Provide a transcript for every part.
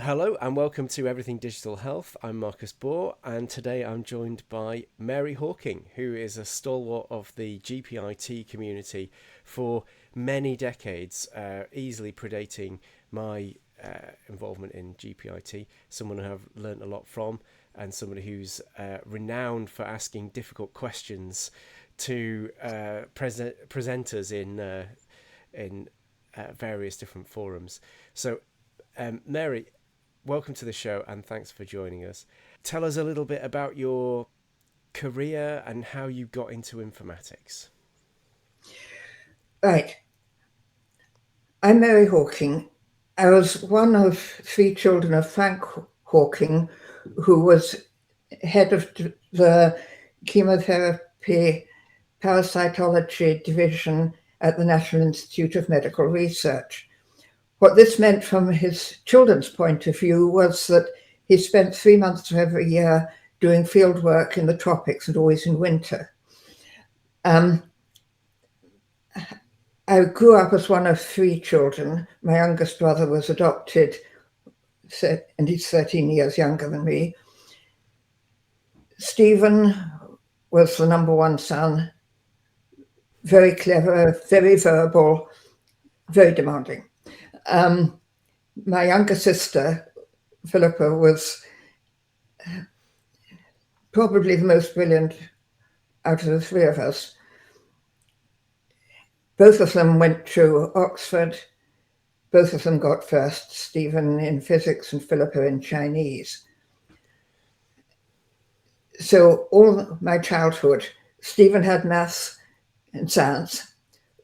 Hello and welcome to Everything Digital Health. I'm Marcus Bohr, and today I'm joined by Mary Hawking, who is a stalwart of the GPIT community for many decades, easily predating my involvement in GPIT. Someone who I've learnt a lot from, and somebody who's renowned for asking difficult questions to presenters in various different forums. So, Mary, welcome to the show and thanks for joining us. Tell us a little bit about your career and how you got into informatics. Right. I'm Mary Hawking. I was one of three children of Frank Hawking, who was head of the chemotherapy parasitology division at the National Institute of Medical Research. What this meant from his children's point of view was that he spent 3 months of every year doing field work in the tropics and always in winter. I grew up as one of three children. My youngest brother was adopted, and he's 13 years younger than me. Stephen was the number one son, very clever, very verbal, very demanding. My younger sister, Philippa, was probably the most brilliant out of the three of us. Both of them went to Oxford. Both of them got first, Stephen in physics and Philippa in Chinese. So all my childhood, Stephen had maths and science,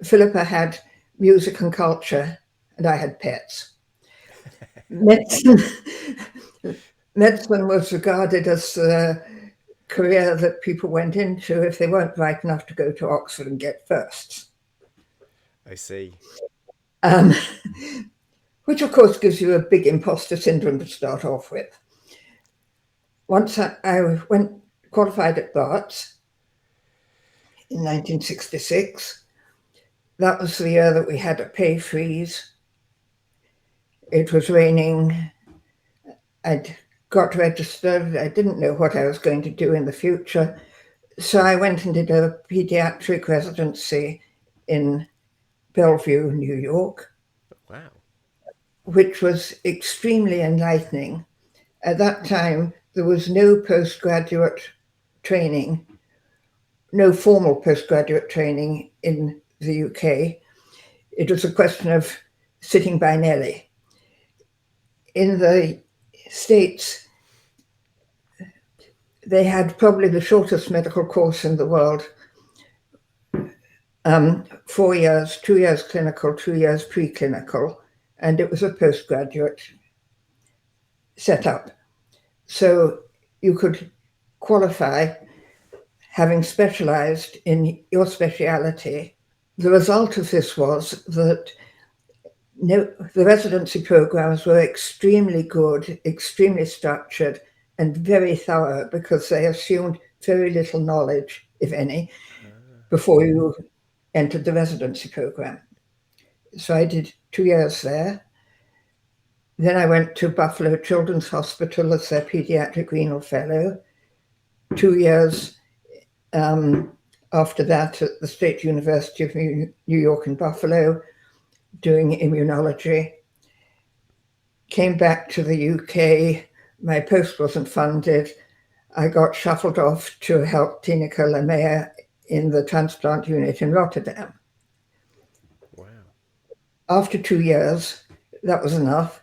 Philippa had music and culture, and I had pets. Medicine, medicine was regarded as a career that people went into if they weren't bright enough to go to Oxford and get firsts. I see. Um, which of course gives you a big imposter syndrome to start off with. Once I went qualified at Barts in 1966. That was the year that we had a pay freeze. It was raining. I'd got registered. I didn't know what I was going to do in the future. So I went and did a paediatric residency in Bellevue, New York. Wow. Which was extremely enlightening. At that time, there was no postgraduate training, no formal postgraduate training in the UK. It was a question of sitting by Nelly. In the States, they had probably the shortest medical course in the world. 4 years, 2 years clinical, 2 years preclinical, and it was a postgraduate setup. So you could qualify having specialized in your speciality. The result of this was that the residency programs were extremely good, extremely structured, and very thorough because they assumed very little knowledge, if any, before you entered the residency program. So I did 2 years there. Then I went to Buffalo Children's Hospital as their pediatric renal fellow. 2 years after that at the State University of New York in Buffalo, doing immunology. Came back to the UK. My post wasn't funded. I got shuffled off to help Tineke Lemay in the transplant unit in Rotterdam. Wow. After 2 years, that was enough.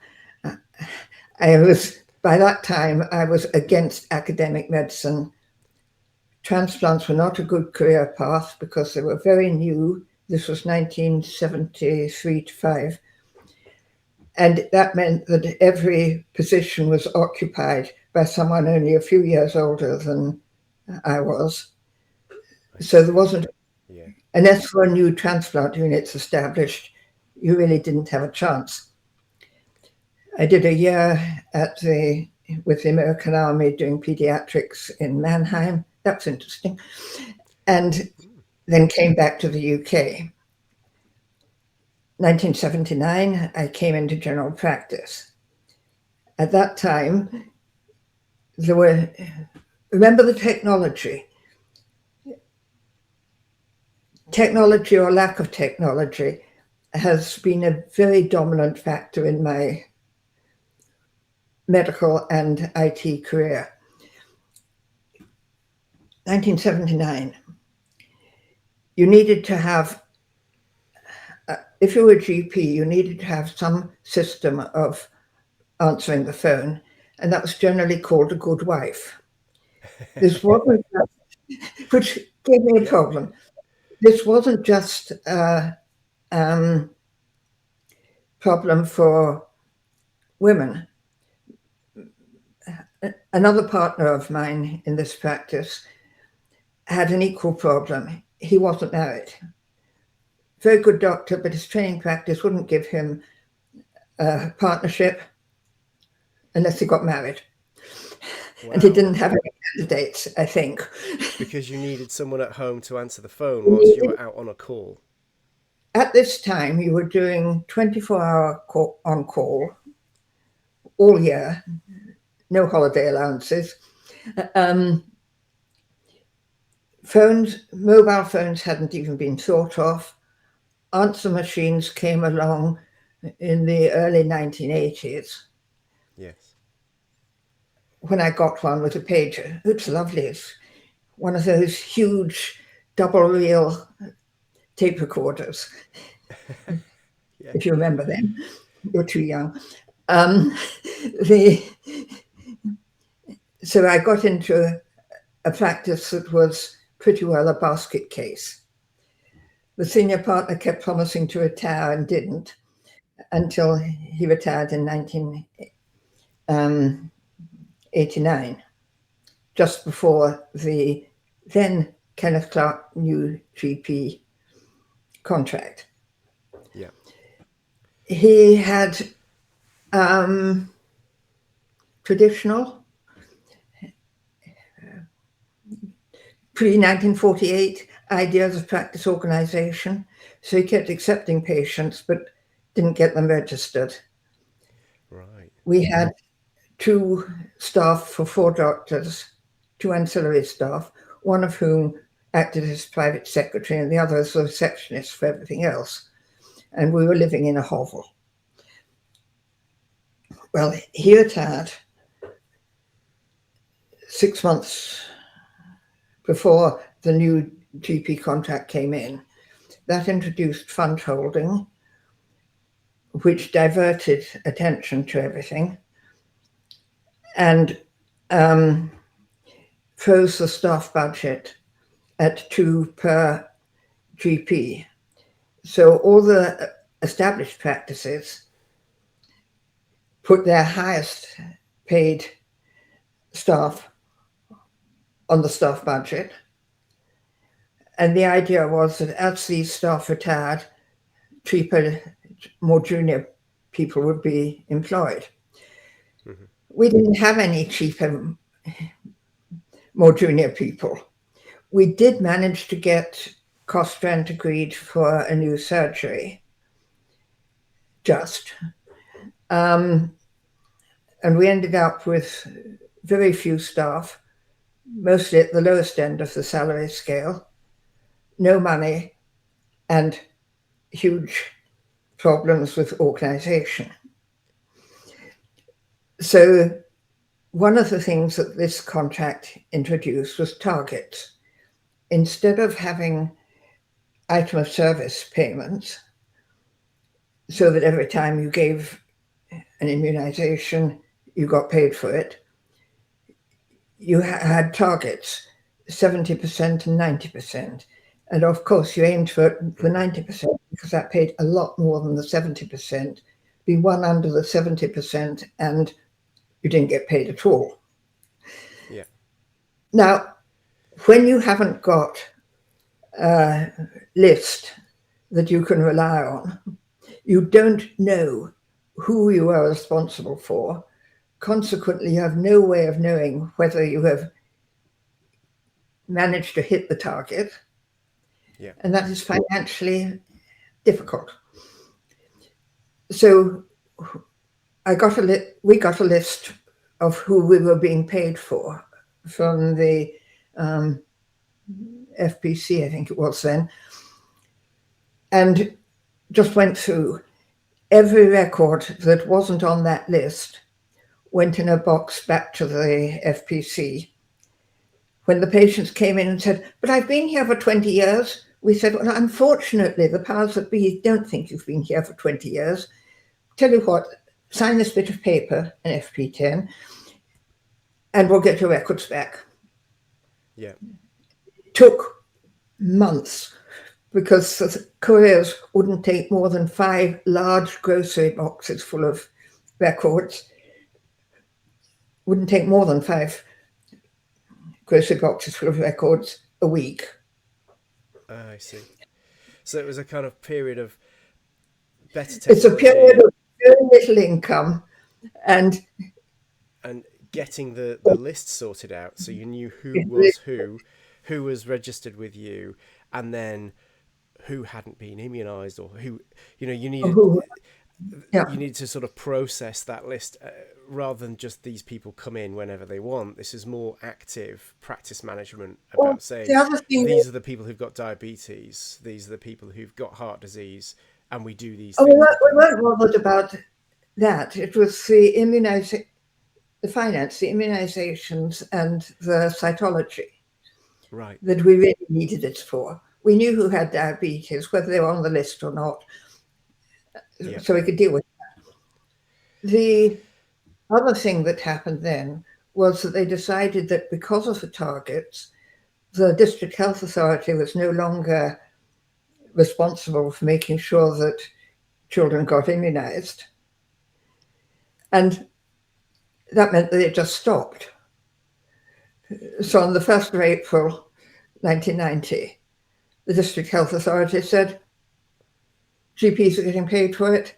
By that time, I was against academic medicine. Transplants were not a good career path because they were very new. This was 1973 to 5. And that meant that every position was occupied by someone only a few years older than I was. So there wasn't, Yeah. unless there were new transplant units established, you really didn't have a chance. I did a year with the American Army doing pediatrics in Mannheim. That's interesting. And then came back to the UK. 1979, I came into general practice. At that time, there were, remember the technology? Technology or lack of technology has been a very dominant factor in my medical and IT career. 1979, you needed to have, if you were a GP, you needed to have some system of answering the phone, and that was generally called a good wife. This wasn't, which gave me a Yeah. problem. This wasn't just a problem for women. Another partner of mine in this practice had an equal problem. He wasn't married. Very good doctor, but his training practice wouldn't give him a partnership unless he got married. And he Wow. didn't have any candidates, I think. Because you needed someone at home to answer the phone He whilst you needed, were out on a call. at this time, you were doing 24-hour on call all year, no holiday allowances. Um, mobile phones hadn't even been thought of. Answer machines came along in the early 1980s. Yes. When I got one with a pager, it's lovely. It's one of those huge double reel tape recorders, Yeah. if you remember them. You're too young. Um, the, so I got into a practice that was pretty well a basket case. The senior partner kept promising to retire and didn't until he retired in 1989, just before the then Kenneth Clark new GP contract. Yeah. He had traditional pre-1948 ideas of practice organization. So he kept accepting patients, but didn't get them registered. Right. We had 2 staff for 4 doctors, 2 ancillary staff, one of whom acted as private secretary and the other as a receptionist for everything else. And we were living in a hovel. Well, he retired 6 months before the new GP contract came in. That introduced fund holding, which diverted attention to everything and froze the staff budget at 2 per GP. So all the established practices put their highest paid staff on the staff budget. And the idea was that as these staff retired, cheaper, more junior people would be employed. Mm-hmm. We didn't have any cheaper, more junior people. We did manage to get cost rent agreed for a new surgery, just. And we ended up with very few staff, mostly at the lowest end of the salary scale, no money, and huge problems with organization. So one of the things that this contract introduced was targets. Instead of having item of service payments, so that every time you gave an immunization, you got paid for it, you had targets, 70% and 90%. And of course, you aimed for the 90% because that paid a lot more than the 70%. Be one under the 70%, and you didn't get paid at all. Yeah. Now, when you haven't got a list that you can rely on, you don't know who you are responsible for. Consequently, you have no way of knowing whether you have managed to hit the target, Yeah. and that is financially difficult. So we got a list of who we were being paid for from the FPC, I think it was then, and just went through every record that wasn't on that list went in a box back to the FPC. When the patients came in and said, "But I've been here for 20 years," we said, "Well, unfortunately, the powers that be don't think you've been here for 20 years. Tell you what, sign this bit of paper, an FP10, and we'll get your records back." Yeah. It took months because the couriers wouldn't take more than 5 large grocery boxes full of records. Wouldn't take more than 5 grocery boxes full of records a week. I see. So it was a kind of period of better It's a period technology of very little income, and and getting the list sorted out, so you knew who was who was registered with you, and then who hadn't been immunized, or who, you needed yeah. you need to sort of process that list, rather than just these people come in whenever they want. This is more active practice management Well, about saying, the other thing these is, are the people who've got diabetes, these are the people who've got heart disease, and we do these oh, we things weren't, with we them. weren't bothered about that. It was the finance, the immunizations, and the cytology Right. that we really needed it for. We knew who had diabetes, whether they were on the list or not, Yeah. so we could deal with it. The other thing that happened then was that they decided that because of the targets, the district health authority was no longer responsible for making sure that children got immunized. And that meant that it just stopped. So on the 1st of April 1990, the district health authority said, GPs are getting paid for it,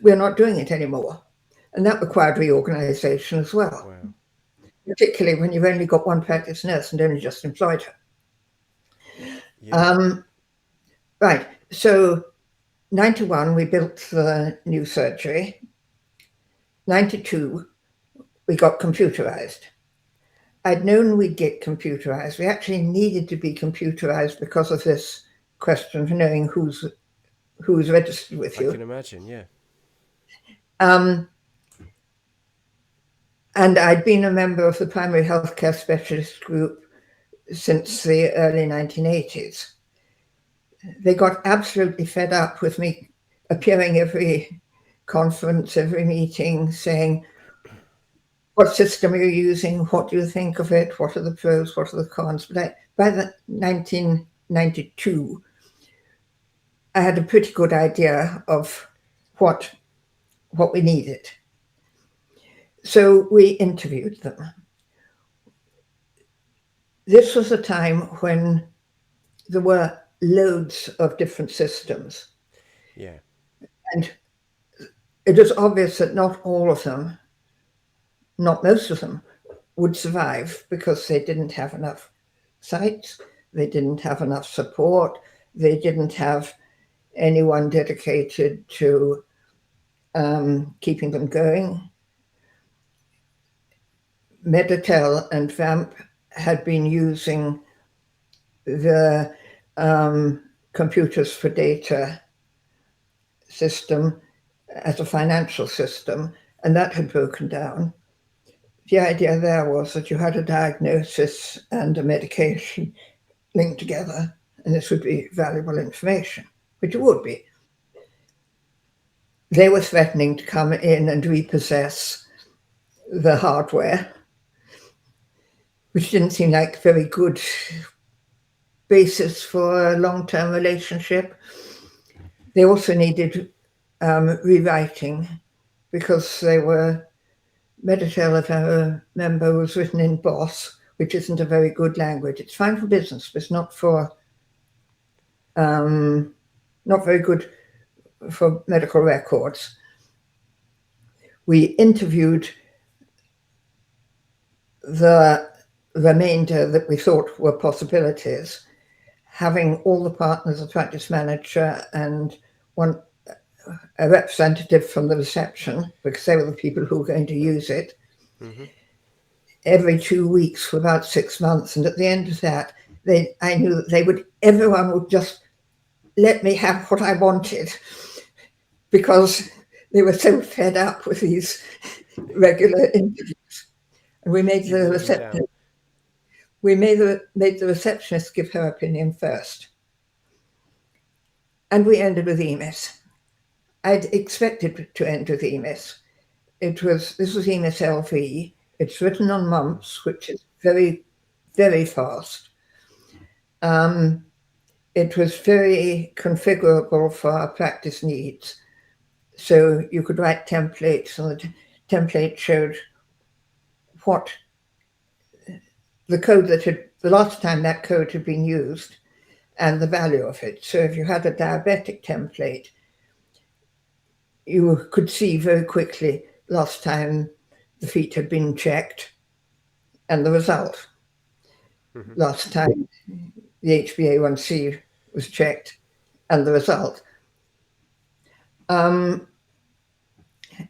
we're not doing it anymore. And that required reorganization as well, Wow. particularly when you've only got one practice nurse and only just employed her. Yeah. Right, so 91, we built the new surgery. 92, we got computerized. I'd known we'd get computerized. We actually needed to be computerized because of this question of knowing who's registered with I you. can imagine. Yeah. And I'd been a member of the primary healthcare specialist group since the early 1980s. They got absolutely fed up with me appearing every conference, every meeting, saying, "What system are you using? What do you think of it? What are the pros? What are the cons?" But by the 1992, I had a pretty good idea of what we needed. So we interviewed them. This was a time when there were loads of different systems. Yeah. And it was obvious that not all of them, not most of them, would survive because they didn't have enough sites, they didn't have enough support, they didn't have anyone dedicated to keeping them going. Meditel and VAMP had been using the computers for data system as a financial system, and that had broken down. The idea there was that you had a diagnosis and a medication linked together, and this would be valuable information, which it would be. They were threatening to come in and repossess the hardware, which didn't seem like a very good basis for a long-term relationship. They also needed rewriting because they were, Meditel, if I remember, was written in BOSS, which isn't a very good language. It's fine for business, but it's not very good for medical records. We interviewed the remainder that we thought were possibilities, having all the partners, a practice manager, and one a representative from the reception, because they were the people who were going to use it, Mm-hmm. every 2 weeks for about 6 months. And at the end of that, I knew that everyone would just let me have what I wanted because they were so fed up with these regular interviews. And You wore them down. made the receptionist give her opinion first. And we ended with EMIS. I'd expected to end with EMIS. This was EMIS LV. It's written on Mm. mumps, which is very, very fast. Um, it was very configurable for our practice needs. So you could write templates, and the template showed what the last time that code had been used and the value of it. So if you had a diabetic template, you could see very quickly last time the feet had been checked and the result. Mm-hmm. Last time the HbA1c was checked and the result. Um,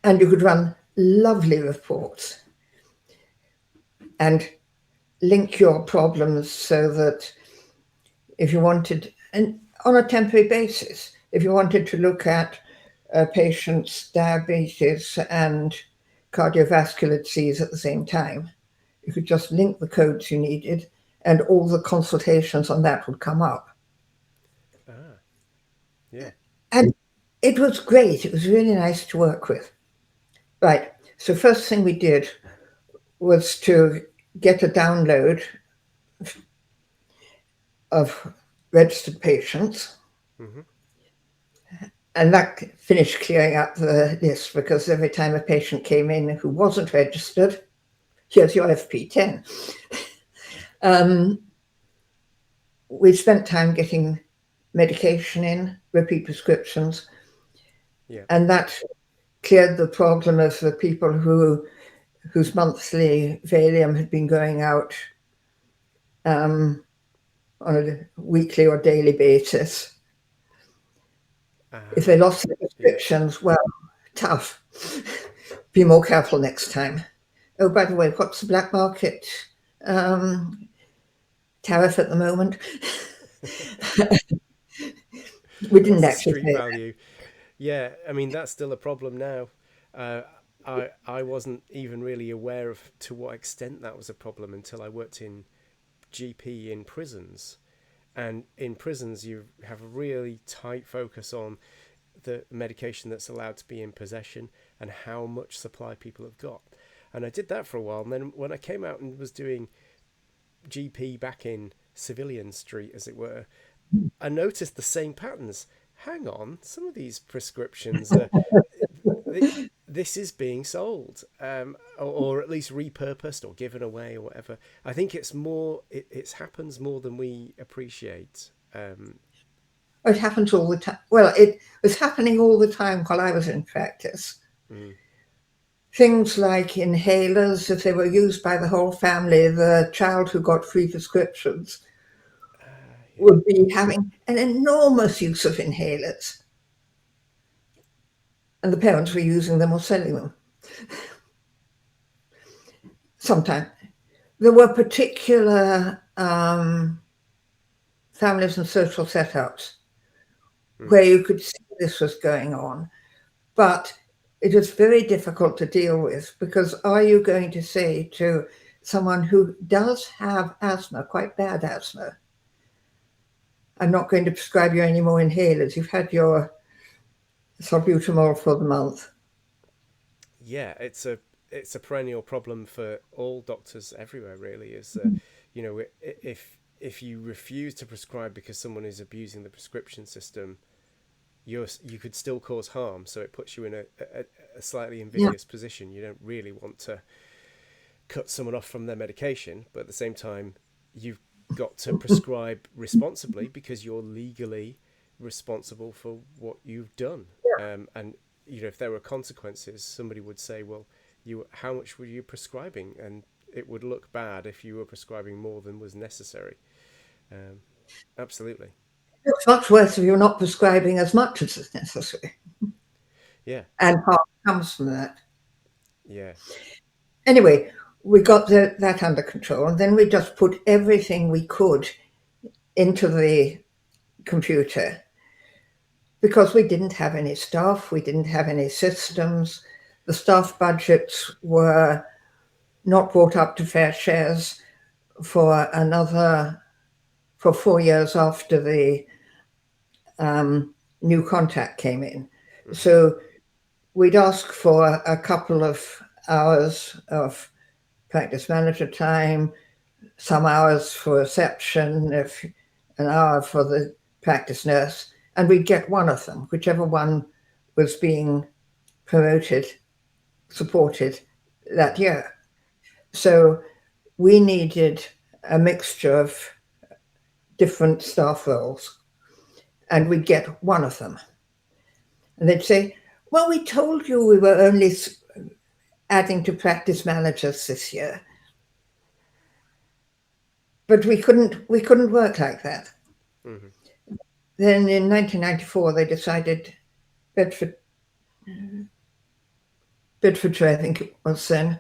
and you could run lovely reports and link your problems so that if you wanted, and on a temporary basis, if you wanted to look at a patient's diabetes and cardiovascular disease at the same time, you could just link the codes you needed and all the consultations on that would come up. Ah, yeah. And it was great. It was really nice to work with. Right. So first thing we did was to get a download of registered patients. Mm-hmm. And that finished clearing up the list because every time a patient came in who wasn't registered, here's your FP10. Um, we spent time getting medication in, repeat prescriptions, Yeah. and that cleared the problem of the people whose monthly Valium had been going out um, on a weekly or daily basis. If they Ah, lost their yeah. prescriptions, well, tough. Be more careful next time. Oh, by the way, what's the black market um, tariff at the moment? We didn't What's the actually street say value? Yeah, I mean that's still a problem now. Uh, I wasn't even really aware of to what extent that was a problem until I worked in GP in prisons. And in prisons, you have a really tight focus on the medication that's allowed to be in possession and how much supply people have got. And I did that for a while. And then when I came out and was doing GP back in civilian street, as it were, I noticed the same patterns. Hang on, some of these prescriptions are. This is being sold, or at least repurposed or given away or whatever. I think it's more. It happens more than we appreciate. it happens all the time. Well, it was happening all the time while I was in practice. Mm, Things like inhalers, if they were used by the whole family, the child who got free prescriptions yeah. would be having an enormous use of inhalers, and the parents were using them or selling them. Sometimes there were particular families and social setups Mm, where you could see this was going on, but it was very difficult to deal with because are you going to say to someone who does have asthma, quite bad asthma, I'm not going to prescribe you any more inhalers. You've had your salbutamol for the month. yeah, it's a perennial problem for all doctors everywhere. Really, is you know, if you refuse to prescribe because someone is abusing the prescription system, you could still cause harm. So it puts you in a slightly Yeah. invidious position. You don't really want to cut someone off from their medication, but at the same time, you've got to prescribe responsibly because you're legally responsible for what you've done. And you know, if there were consequences, somebody would say, "Well, how much were you prescribing?" And it would look bad if you were prescribing more than was necessary. Um, absolutely. It's much worse if you're not prescribing as much as is necessary. Yeah. and harm comes from that. Yeah. Anyway, we got that under control, and then we just put everything we could into the computer because we didn't have any staff, we didn't have any systems. The staff budgets were not brought up to fair shares for 4 years after the new contact came in. Hmm. So we'd ask for a couple of hours of practice manager time, some hours for reception, if an hour for the practice nurse, and we'd get one of them, whichever one was being promoted, supported that year. So we needed a mixture of different staff roles, and we'd get one of them. And they'd say, well, we told you we were only adding to practice managers this year. But we couldn't work like that. Hmm. Then in 1994, they decided Bedford, Bedfordshire, I think it was then,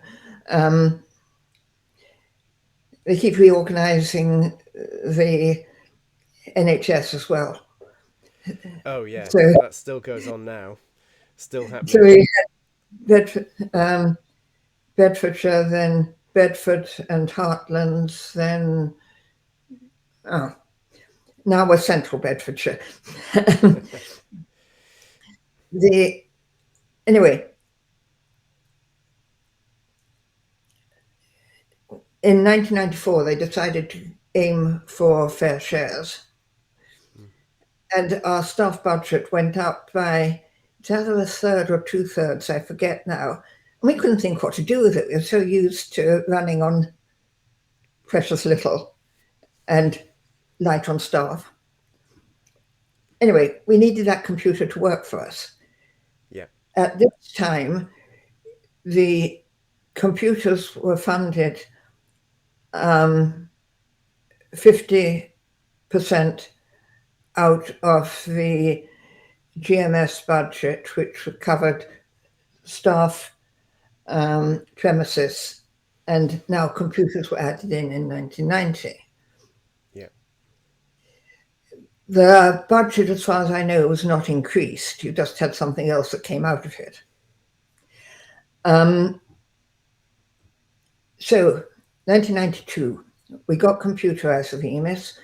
um, they keep reorganising the NHS as well. Oh yeah, So, that still goes on now. Still so happening. we had Bedford, Bedfordshire, then Bedford and Heartlands, then oh, now we're Central Bedfordshire. the Anyway, in 1994, they decided to aim for fair shares, Mm. and our staff budget went up by it's either a third or two-thirds, I forget now. And we couldn't think what to do with it. We were so used to running on precious little and light on staff. Anyway, we needed that computer to work for us. Yeah. At this time, the computers were funded 50% out of the GMS budget, which covered staff, premises, and now computers were added in 1990. Yeah. The budget, as far as I know, was not increased. You just had something else that came out of it. So, 1992, we got computerized of EMIS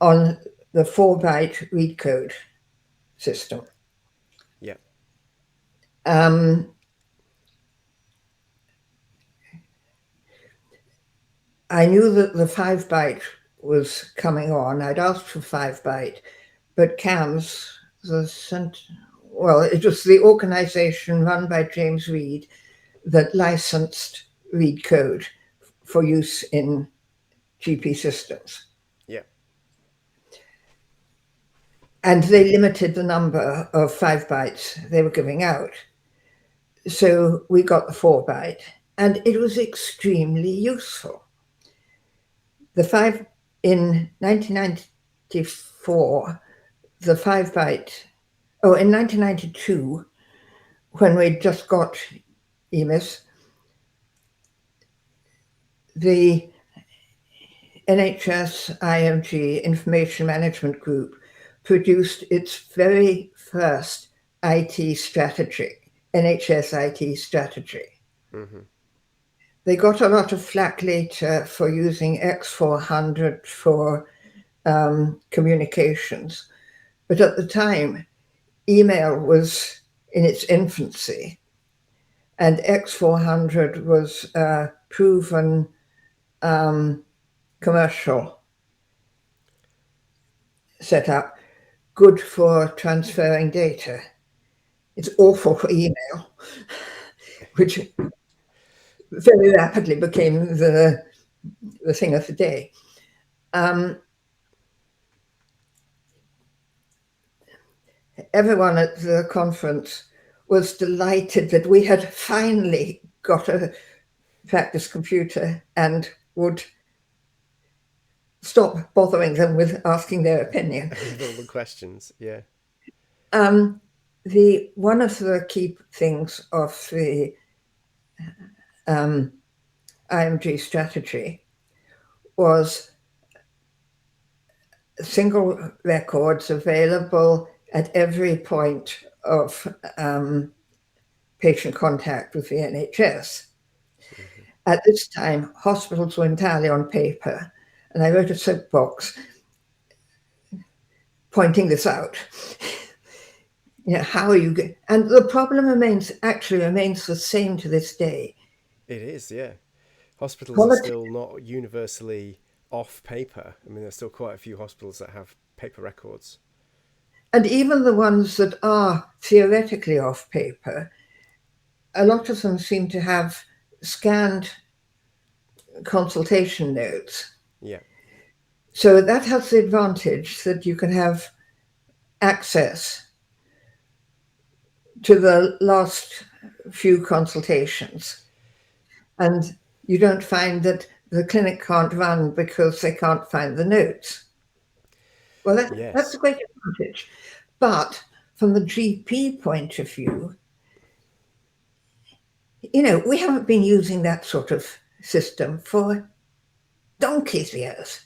on the 4-byte read code system. Yeah. Um, I knew that the 5-byte was coming on. I'd asked for 5-byte, but CAMS, it was the organization run by James Reed that licensed read code for use in GP systems. Yeah. And they limited the number of 5-bytes they were giving out. So we got the 4-byte, and it was extremely useful. The 5 in 1994, the 5-byte, in 1992, when we just got EMIS, the NHS IMG Information Management Group produced its very first IT strategy, NHS IT strategy. Hmm. They got a lot of flack later for using X400 for communications, but at the time, email was in its infancy, and X400 was a proven commercial setup, good for transferring data. It's Yeah. awful for email, which very rapidly became the thing of the day. Um, Everyone at the conference was delighted that we had finally got a practice computer and would stop bothering them with asking their opinion. With all the questions. Yeah. the one of the key things of the um, IMG strategy was single records available at every point of patient contact with the NHS. Hmm. At this time, hospitals were entirely on paper, and I wrote a soapbox pointing this out. How are you? And the problem remains the same to this day. It is, yeah. Hospitals are Quality, still not universally off paper. I mean, there's still quite a few hospitals that have paper records. and even the ones that are theoretically off paper, a lot of them seem to have scanned consultation notes. Yeah. So that has the advantage that you can have access to the last few consultations. And you don't find that the clinic can't run because they can't find the notes. Well, that's a Yes. great advantage. But from the GP point of view, we haven't been using that sort of system for donkey's years.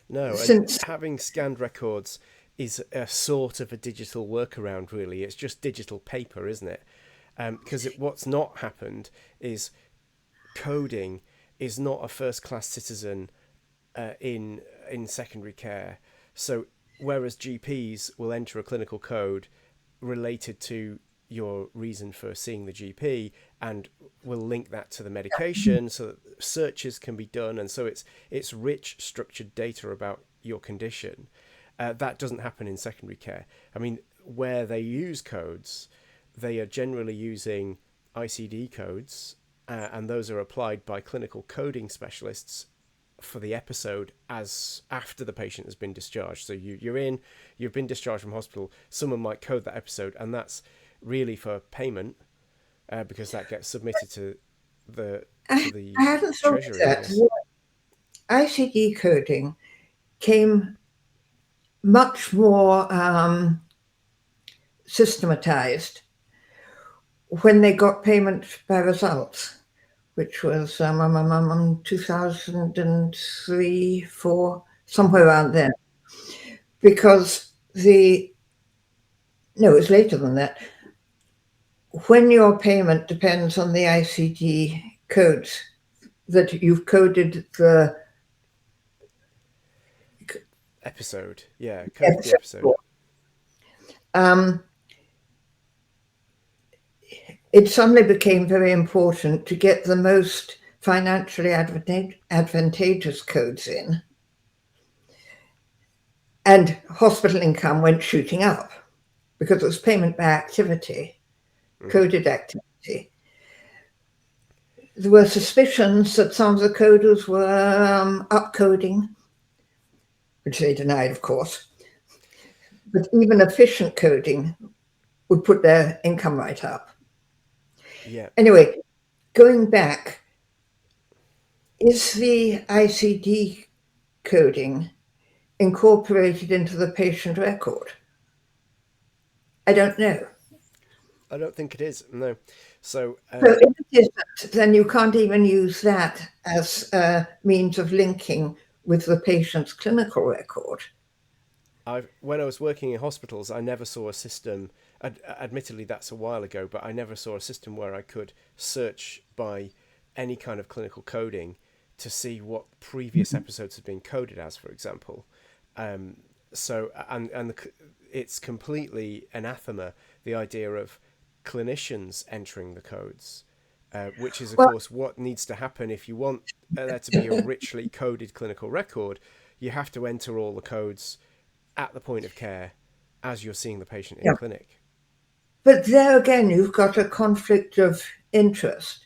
No, and Since, having scanned records is a sort of a digital workaround, really. It's just digital paper, isn't it? Because what's not happened is coding is not a first class citizen in secondary care. So whereas GPs will enter a clinical code related to your reason for seeing the GP and will link that to the medication so that searches can be done, and so it's rich structured data about your condition. That doesn't happen in secondary care. I mean, where they use codes, they are generally using ICD codes, and those are applied by clinical coding specialists for the episode as after the patient has been discharged. So you've been discharged from hospital. Someone might code that episode, and that's really for payment because that gets submitted the to I the hadn't thought of treasury, I that. guess. ICD coding came much more systematized when they got payment by results, which was 2003, 4, Hmm. somewhere around then. Because no, it was later than that. When your payment depends on the ICD codes, that you've coded the Episode, yeah, coded the episode episode. for, um, it suddenly became very important to get the most financially advantageous codes in, and hospital income went shooting up because it was payment by activity, Hmm. coded activity. There were suspicions that some of the coders were upcoding, which they denied, of course. But even efficient coding would put their income right up. Yeah, Anyway, going back, is the ICD coding incorporated into the patient record? I don't know. I don't think it is. No. So So if it isn't, then you can't even use that as a means of linking with the patient's clinical record. when I was working in hospitals, I never saw a system. Admittedly, that's a while ago, but I never saw a system where I could search by any kind of clinical coding to see what previous episodes had been coded as, for example. Um, so, it's completely anathema, the idea of clinicians entering the codes, which is, of Well, course, what needs to happen if you want there to be a richly coded clinical record. You have to enter all the codes at the point of care as you're seeing the patient in yeah. clinic. But there again, you've got a conflict of interest.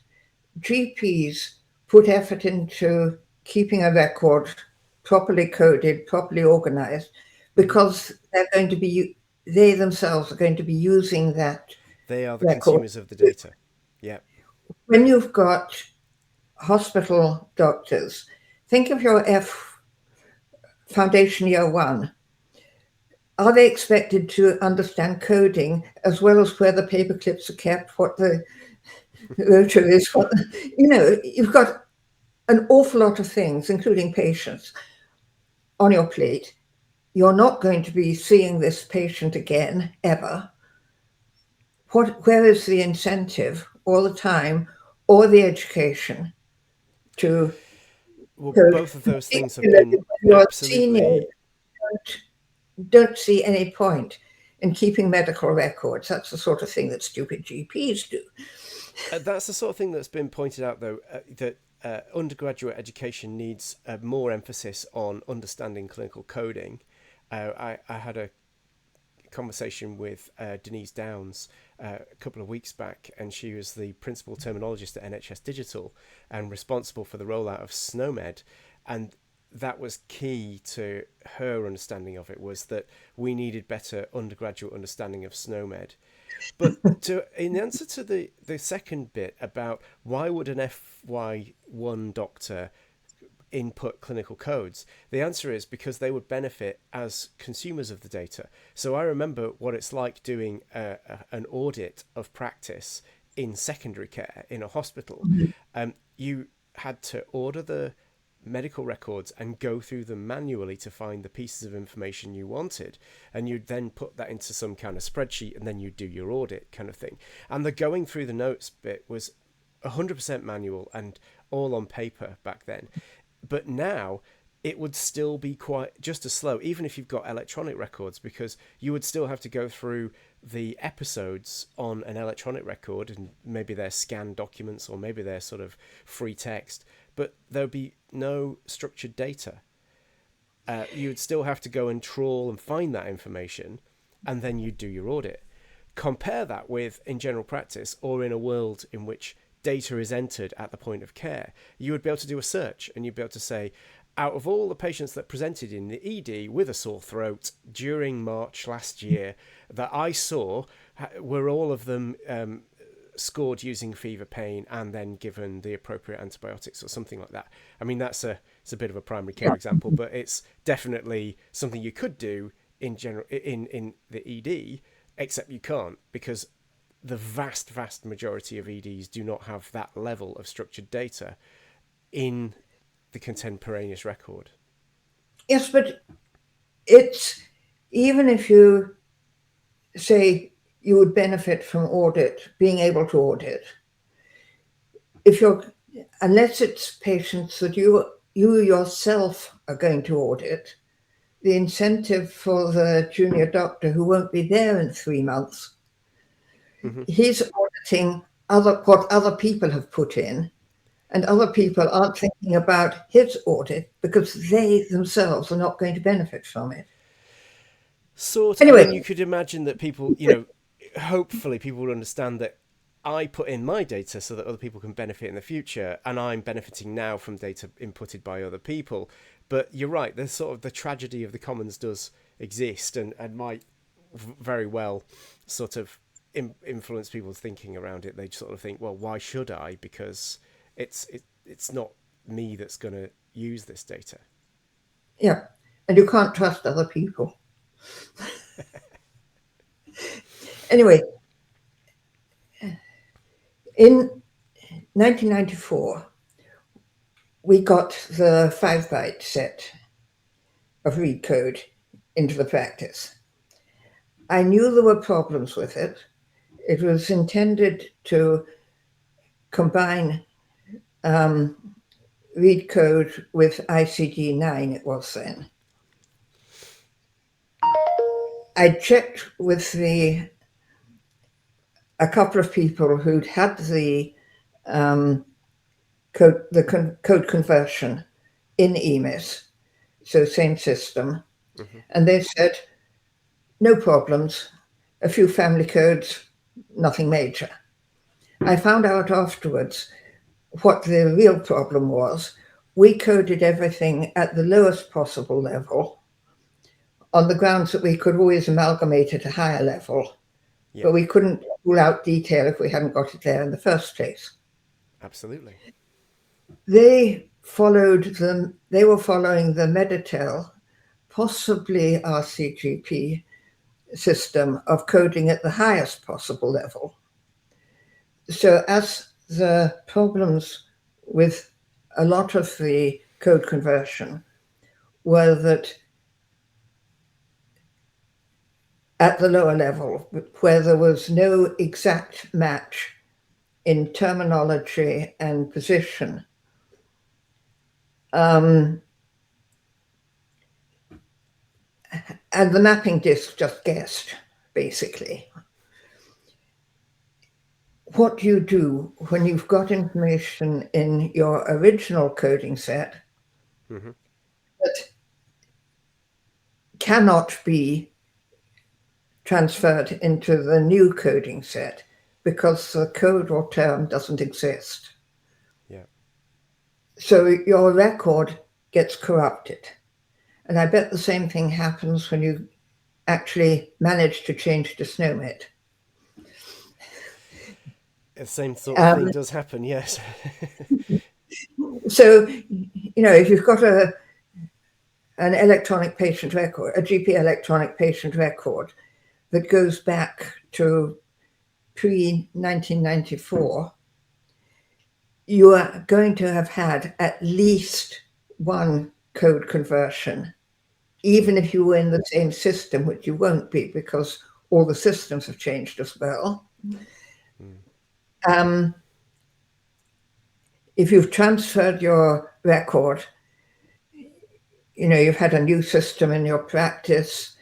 GPs put effort into keeping a record properly coded, properly organized, Hmm. because they themselves are going to be using that They are the record. consumers of the data. Yeah. When you've got hospital doctors, think of your F foundation year one. are they expected to understand coding as well as where the paper clips are kept, what the rotor is, you've got an awful lot of things, including patients, on your plate. You're not going to be seeing this patient again, ever. Where is the incentive all the time or the education to Well, code? both of those things have Particularly been when you're a senior, absolutely. don't see any point in keeping medical records. That's the sort of thing that stupid GPs do. That's the sort of thing that's been pointed out, though, that undergraduate education needs more emphasis on understanding clinical coding. I had a conversation with Denise Downs a couple of weeks back, and she was the principal terminologist at NHS Digital and responsible for the rollout of SNOMED. And that was key to her understanding of it, was that we needed better undergraduate understanding of SNOMED. But in answer to the second bit about why would an FY1 doctor input clinical codes, the answer is because they would benefit as consumers of the data. So I remember what it's like doing an audit of practice in secondary care in a hospital. You had to order the medical records and go through them manually to find the pieces of information you wanted, and you'd then put that into some kind of spreadsheet, and then you'd do your audit kind of thing. And the going through the notes bit was 100% manual and all on paper back then. But now it would still be quite just as slow, even if you've got electronic records, because you would still have to go through the episodes on an electronic record, and maybe they're scanned documents or maybe they're sort of free text, but there would be no structured data. You would still have to go and trawl and find that information, and then you'd do your audit. Compare that with in general practice or in a world in which data is entered at the point of care. You would be able to do a search, and you'd be able to say, out of all the patients that presented in the ED with a sore throat during March last year that I saw, were all of them scored using fever pain and then given the appropriate antibiotics or something like that. I mean, it's a bit of a primary care example, but it's definitely something you could do in general in the ED, except you can't, because the vast majority of EDs do not have that level of structured data in the contemporaneous record. Yes, but it's, even if you say you would benefit from being able to audit, if you're, unless it's patients that you yourself are going to audit, the incentive for the junior doctor who won't be there in 3 months, Mm-hmm. he's auditing what other people have put in, and other people aren't thinking about his audit because they themselves are not going to benefit from it. I Anyway, mean, you could imagine that people, hopefully people would understand that I put in my data so that other people can benefit in the future, and I'm benefiting now from data inputted by other people. But you're right, there's sort of the tragedy of the commons does exist, and might very well sort of influence people's thinking around it. They sort of think, well, why should I? Because it's not me that's going to use this data. yeah, and you can't trust other people. Anyway, in 1994, we got the 5-byte set of read code into the practice. I knew there were problems with it. It was intended to combine read code with ICD 9, it was then. I checked with a couple of people who'd had the code conversion in EMIS, so same system, Mm-hmm. and they said no problems, a few family codes, nothing major. I found out afterwards what the real problem was. We coded everything at the lowest possible level on the grounds that we could always amalgamate at a higher level, Yeah, but we couldn't rule out detail if we hadn't got it there in the first place. absolutely. They were following the Meditel, possibly RCGP, system of coding at the highest possible level. So as the problems with a lot of the code conversion were that at the lower level, where there was no exact match in terminology and position, and the mapping disk just guessed, basically. What do you do when you've got information in your original coding set that cannot be transferred into the new coding set because the code or term doesn't exist? Yeah. So your record gets corrupted. And I bet the same thing happens when you actually manage to change the SNOMET. The same sort of thing does happen, yes. So, if you've got an electronic patient record, a GP electronic patient record that goes back to pre-1994, you are going to have had at least one code conversion, even if you were in the same system, which you won't be because all the systems have changed as well. If you've transferred your record, you've had a new system in your practice,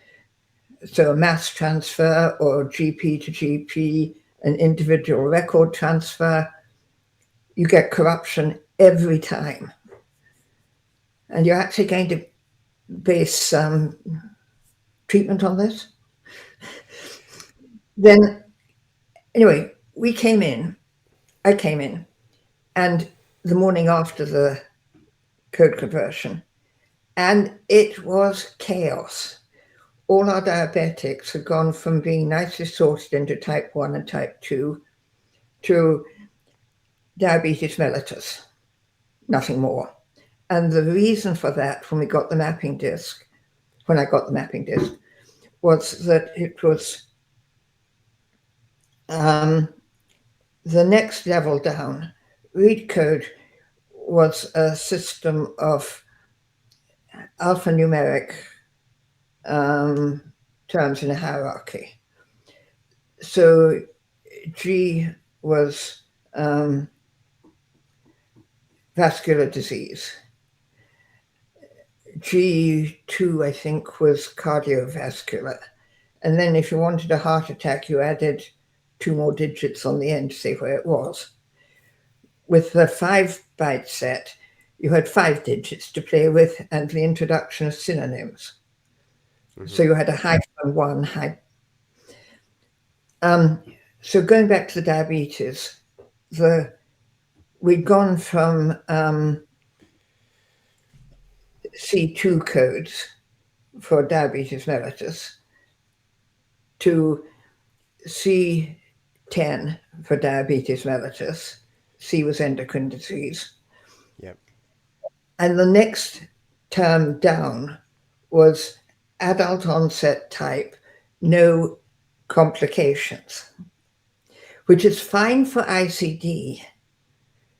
so a mass transfer or GP to GP, an individual record transfer, you get corruption every time. And you're actually going to base treatment on this. Then, anyway, I came in, and the morning after the code conversion, and it was chaos. All our diabetics had gone from being nicely sorted into type 1 and type 2 to diabetes mellitus, nothing more. And the reason for that, when I got the mapping disk, was that it was the next level down. ReadCode was a system of alphanumeric terms in a hierarchy. So G was vascular disease. G2, I think, was cardiovascular. And then if you wanted a heart attack, you added 2 more digits on the end to say where it was. With the 5-byte set, you had 5 digits to play with and the introduction of synonyms. So you had a -1 hyphen. So going back to the diabetes, we'd gone from C2 codes for diabetes mellitus to C10 for diabetes mellitus. C was endocrine disease. Yep. And the next term down was adult onset type, no complications, which is fine for ICD.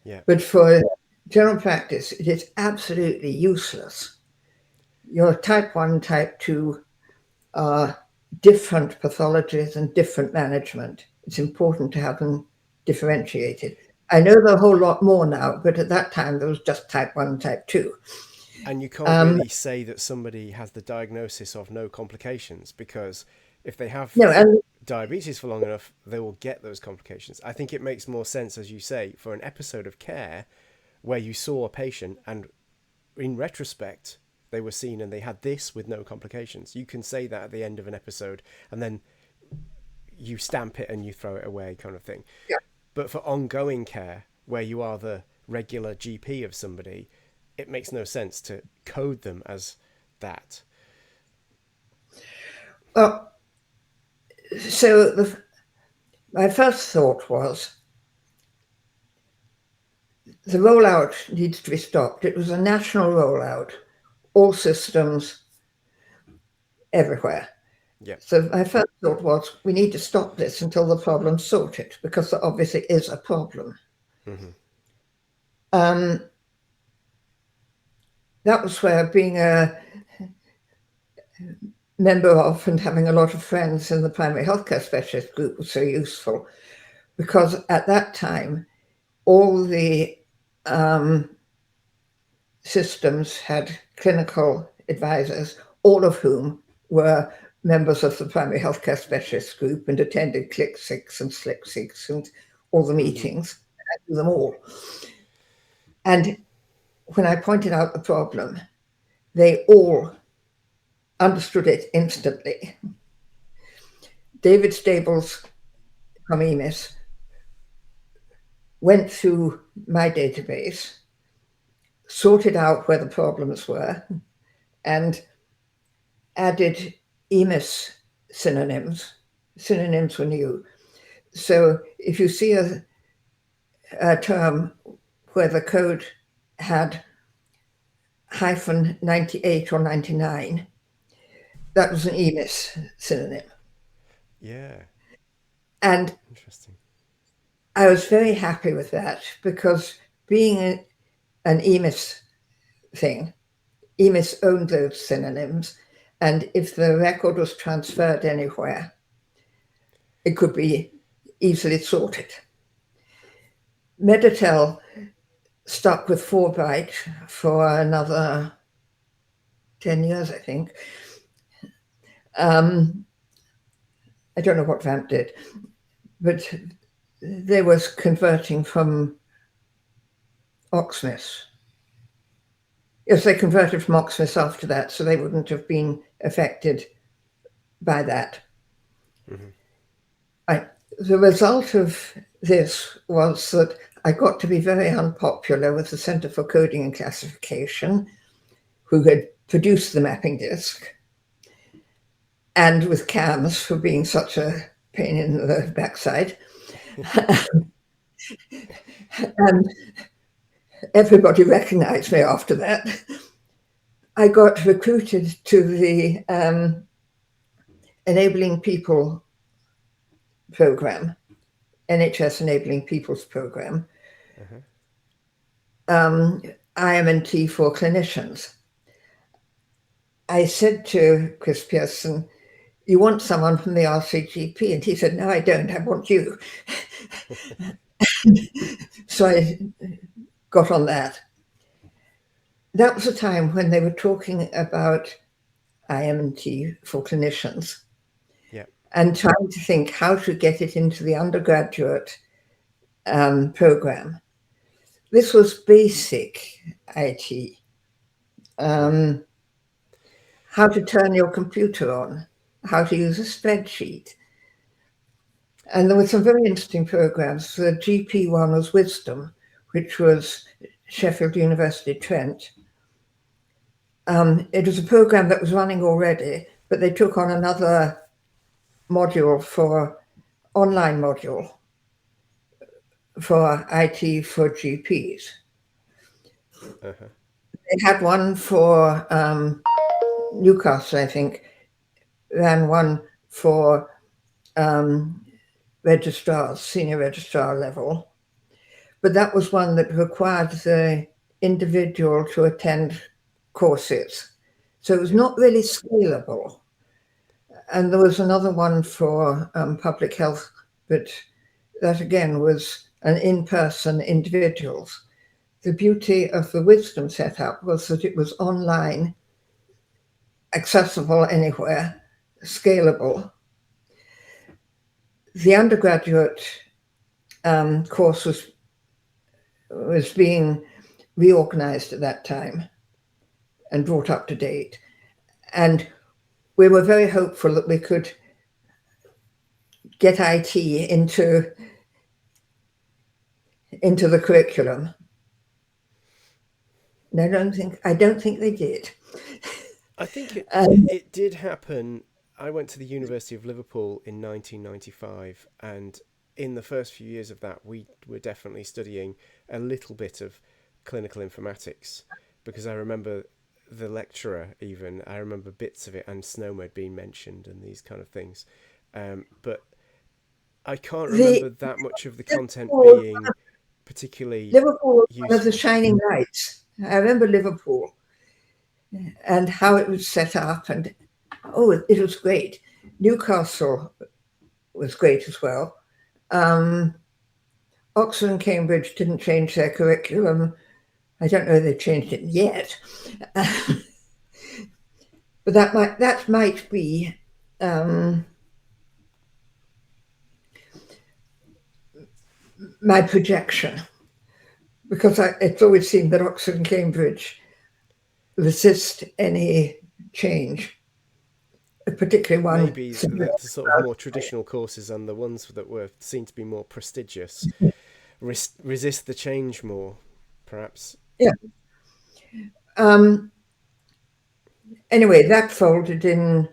Yeah. But for general practice, it is absolutely useless. Your type 1, type 2 are different pathologies and different management. It's important to have them differentiated. I know there are a whole lot more now, but at that time there was just type 1 and type 2. And you can't really say that somebody has the diagnosis of no complications, because if they have diabetes for long enough, they will get those complications. I think it makes more sense, as you say, for an episode of care where you saw a patient and in retrospect they were seen and they had this with no complications. You can say that at the end of an episode and then you stamp it and you throw it away, kind of thing. Yeah. But for ongoing care, where you are the regular GP of somebody, it makes no sense to code them as that. Well, so my first thought was the rollout needs to be stopped. It was a national rollout, all systems, everywhere. Yeah. So my first thought was, we need to stop this until the problem's sorted, because there obviously is a problem. Mm-hmm. Um, that was where being a member of and having a lot of friends in the primary healthcare specialist group was so useful, because at that time, all the um, systems had clinical advisors, all of whom were members of the primary healthcare specialist group and attended Click 6 and Slip 6 and all the Mm-hmm. meetings. I knew them all. And when I pointed out the problem, they all understood it instantly. David Stables from EMIS went through my database, sorted out where the problems were, and added EMIS synonyms. Synonyms were new. So if you see a term where the code had hyphen 98 or 99, that was an EMIS synonym. Yeah. And Interesting. I was very happy with that, because being an EMIS thing, EMIS owned those synonyms. And if the record was transferred anywhere, it could be easily sorted. Meditel stuck with 4-byte for another 10 years, I think. I don't know what VAMP did, but they was converting from Oxmis. Yes, they converted from Oxmis after that, so they wouldn't have been affected by that. Mm-hmm. The result of this was that I got to be very unpopular with the Centre for Coding and Classification, who had produced the mapping disk, and with CAMS for being such a pain in the backside. And everybody recognized me after that. I got recruited to the Enabling People program, NHS Enabling People's program, Uh-huh. IM&T for clinicians. I said to Chris Pearson, you want someone from the RCGP? And he said, no, I don't, I want you. So I got on that. That was a time when they were talking about IM&T for clinicians Yeah. and trying to think how to get it into the undergraduate program. This was basic IT. Yeah. How to turn your computer on, how to use a spreadsheet. And there were some very interesting programs. The GP one was Wisdom, which was Sheffield University Trent. It was a program that was running already, but they took on another module for online module for IT for GPs. Uh-huh. They had one for Newcastle, I think, and one for registrars, senior registrar level. But that was one that required the individual to attend courses. So it was Yeah. not really scalable. And there was another one for public health, but that again was an in-person individuals. The beauty of the Wisdom setup was that it was online, accessible anywhere, scalable. The undergraduate course was being reorganized at that time and brought up to date. And we were very hopeful that we could get IT into the curriculum. And I don't think they did. I think Um, it did happen. I went to the University of Liverpool in 1995, and in the first few years of that, we were definitely studying a little bit of clinical informatics, because I remember the lecturer. Even I remember bits of it, and SNOMED being mentioned, and these kind of things. But I can't The remember that much of the content Liverpool, being particularly Liverpool was one of the useful. shining lights. I remember Liverpool and how it was set up, and it was great. Newcastle was great as well. Oxford and Cambridge didn't change their curriculum. I don't know if they've changed it yet, but that might be my projection, because it's always seemed that Oxford and Cambridge resist any change, particularly one. Maybe the sort of more traditional courses and the ones that were seen to be more prestigious resist the change more, perhaps. Yeah. Anyway, that folded in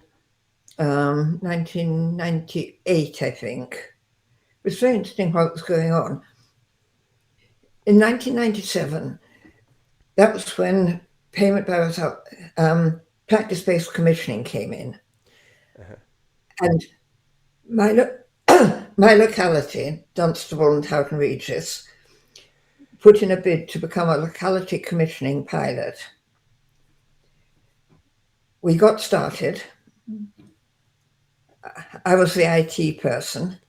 1998, I think. It was very interesting what was going on. In 1997, that was when payment by result, practice-based commissioning came in. Uh-huh. And my my locality, Dunstable and Houghton Regis, put in a bid to become a locality commissioning pilot. We got started. I was the IT person.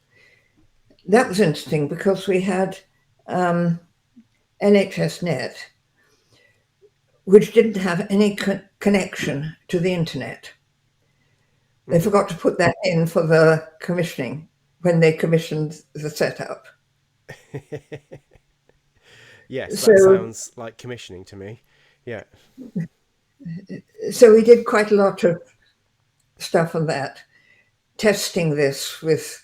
That was interesting because we had NHS Net, which didn't have any connection to the internet. They forgot to put that in for the commissioning when they commissioned the setup. Yes, that So, sounds like commissioning to me. Yeah. so we did quite a lot of stuff on that, testing this with.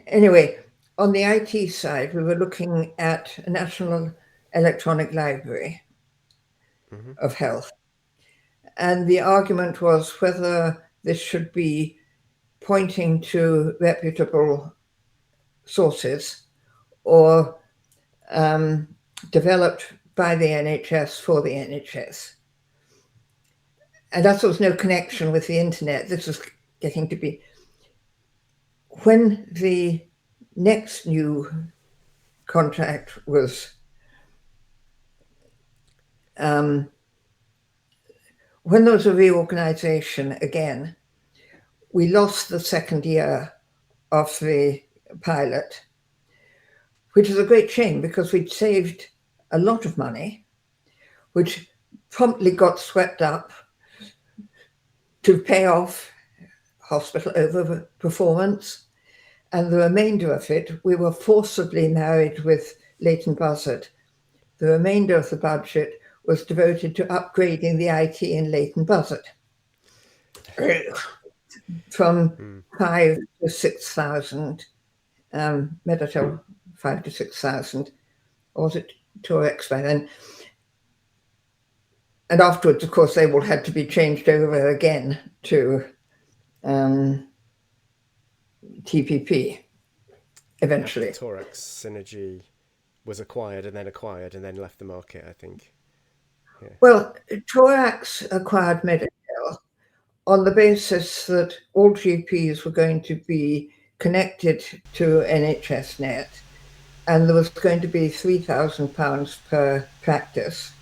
Anyway, on the IT side, we were looking at a National Electronic Library Mm-hmm. of Health. And the argument was whether this should be pointing to reputable sources or developed by the NHS for the NHS. And as there was no connection with the internet, this was getting to be. When the next new contract was, when there was a reorganization again, we lost the second year of the pilot, which is a great shame because we'd saved a lot of money, which promptly got swept up to pay off hospital overperformance. And the remainder of it, we were forcibly married with Leighton Buzzard. The remainder of the budget was devoted to upgrading the IT in Leighton Buzzard from Mm. 5 to 6,000, Meditel 5 to 6,000, or was it Torex by then? And afterwards, of course, they all had to be changed over again to TPP After eventually. Torex Synergy was acquired and then left the market, I think. Yeah. Well, Torax acquired Meditel on the basis that all GPs were going to be connected to NHS Net, and there was going to be £3,000 per practice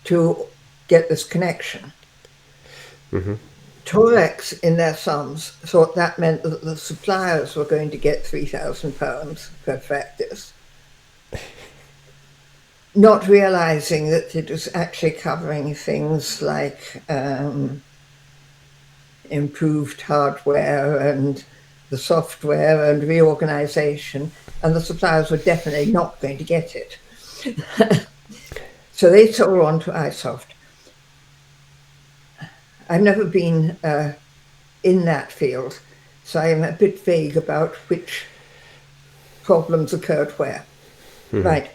to get this connection. Mm-hmm. Torex, in their sums, thought that meant that the suppliers were going to get £3,000 per practice, not realizing that it was actually covering things like improved hardware and the software and reorganization, and the suppliers were definitely not going to get it. So they sold on to iSoft. I've never been in that field, so I'm a bit vague about which problems occurred where. Mm-hmm. Right.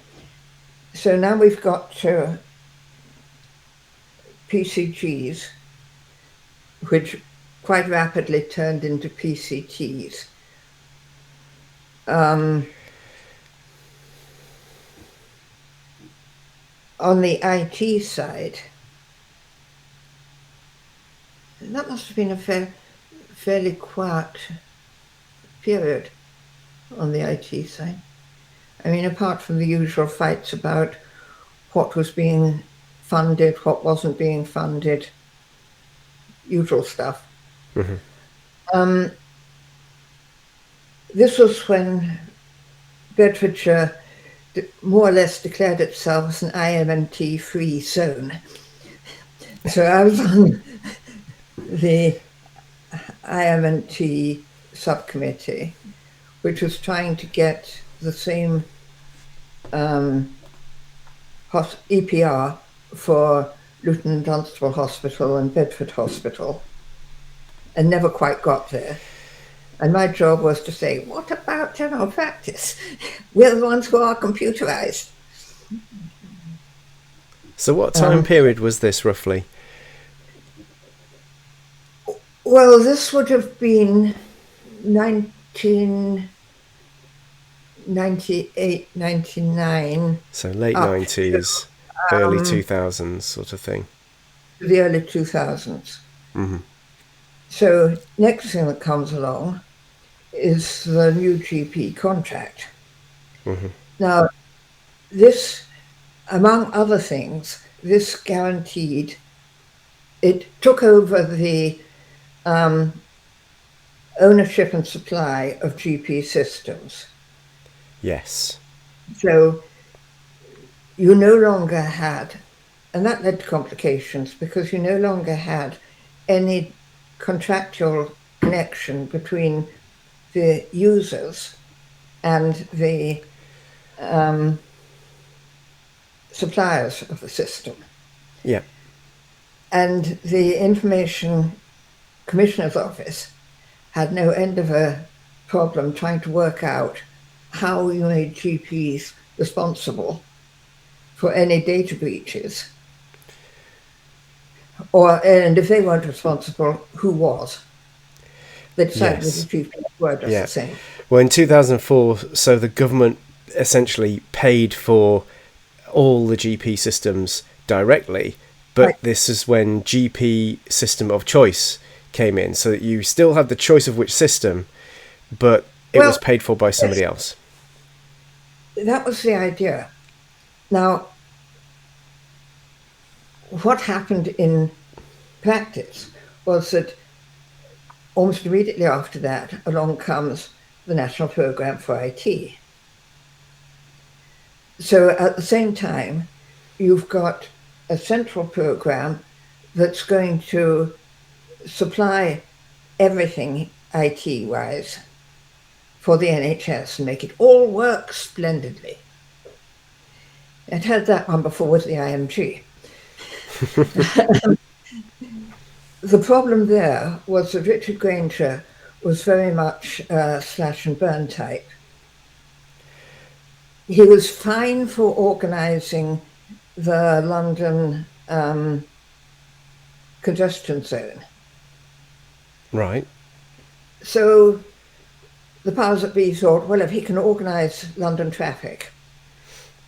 So now we've got PCGs, which quite rapidly turned into PCTs. on the IT side, that must have been a fairly quiet period on the IT side. I mean, apart from the usual fights about what was being funded, what wasn't being funded, usual stuff. Mm-hmm. Um, this was when Bedfordshire more or less declared itself as an IMT free zone. So I was on the IMT subcommittee, which was trying to get the same EPR for Luton Dunstable Hospital and Bedford Hospital, and never quite got there. And my job was to say, what about general practice? We're the ones who are computerized. So what time period was this roughly? Well, this would have been 1998, 99. So late Up 90s, early 2000s sort of thing. to the early 2000s. Mm-hmm. So next thing that comes along is the new GP contract. Mm-hmm. Now, this, among other things, this guaranteed, it took over the ownership and supply of GP systems. Yes. So you no longer had, and that led to complications because you no longer had any contractual connection between the users and the suppliers of the system. Yeah. And the Information Commissioner's Office had no end of a problem trying to work out how you made GPs responsible for any data breaches. And if they weren't responsible, who was? They decided that the Yes. GPs were just Yeah. the same. Well, in 2004, so the government essentially paid for all the GP systems directly, but Right. this is when GP system of choice came in, so that you still had the choice of which system, but it was Well, paid for by yes, somebody else. that was the idea. Now, what happened in practice was that almost immediately after that, along comes the National Programme for IT. So at the same time, you've got a central program that's going to supply everything IT wise for the NHS and make it all work splendidly. I'd had that one before with the IMG. The problem there was that Richard Granger was very much slash and burn type. He was fine for organising the London congestion zone. Right. So the powers that be thought, well, if he can organise London traffic,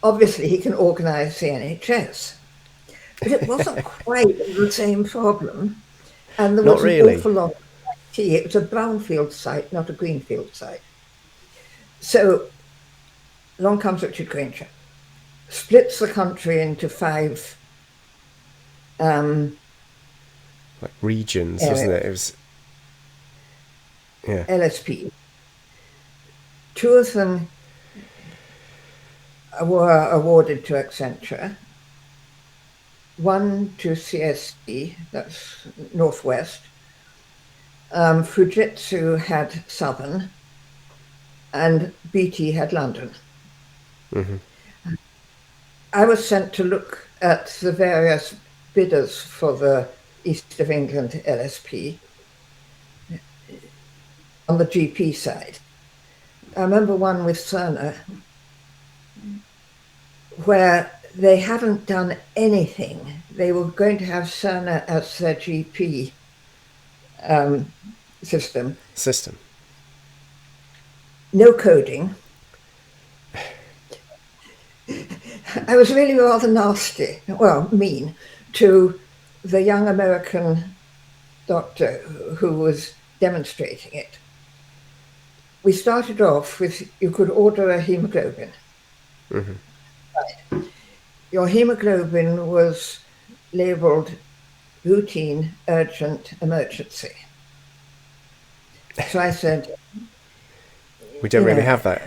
obviously he can organise the NHS. But it wasn't quite the same problem. And there Not was an really. awful lot of IT. It was a brownfield site, not a greenfield site. So along comes Richard Granger, splits the country into 5 Like regions, wasn't areas, it? It was, yeah. LSP. 2 of them were awarded to Accenture, 1 to CSD, that's Northwest. Fujitsu had Southern, and BT had London. Mm-hmm. I was sent to look at the various bidders for the East of England LSP on the GP side. I remember one with Cerner where they hadn't done anything. They were going to have Cerner as their GP system. No coding. I was really rather nasty, well, mean, to the young American doctor who was demonstrating it. We started off with you could order a hemoglobin. Hmm. Your hemoglobin was labeled routine, urgent, emergency. So I said, We don't you really know, have that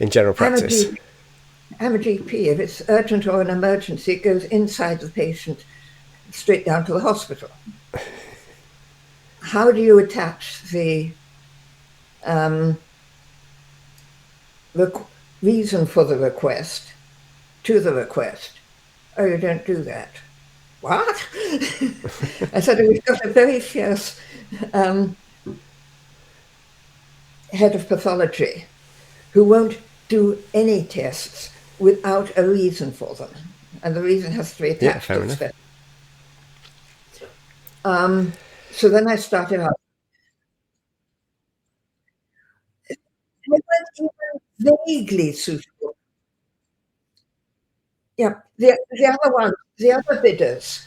in general I'm a practice. GP. I'm a GP. If it's urgent or an emergency, it goes inside the patient straight down to the hospital. How do you attach um, the reason for the request to the request? Oh, you don't do that. What? I said, we've got a very fierce um, head of pathology who won't do any tests without a reason for them. And the reason has to be Yeah, attached to fair the enough. specimen. So then I started out. They weren't even vaguely suitable. Yeah, the other bidders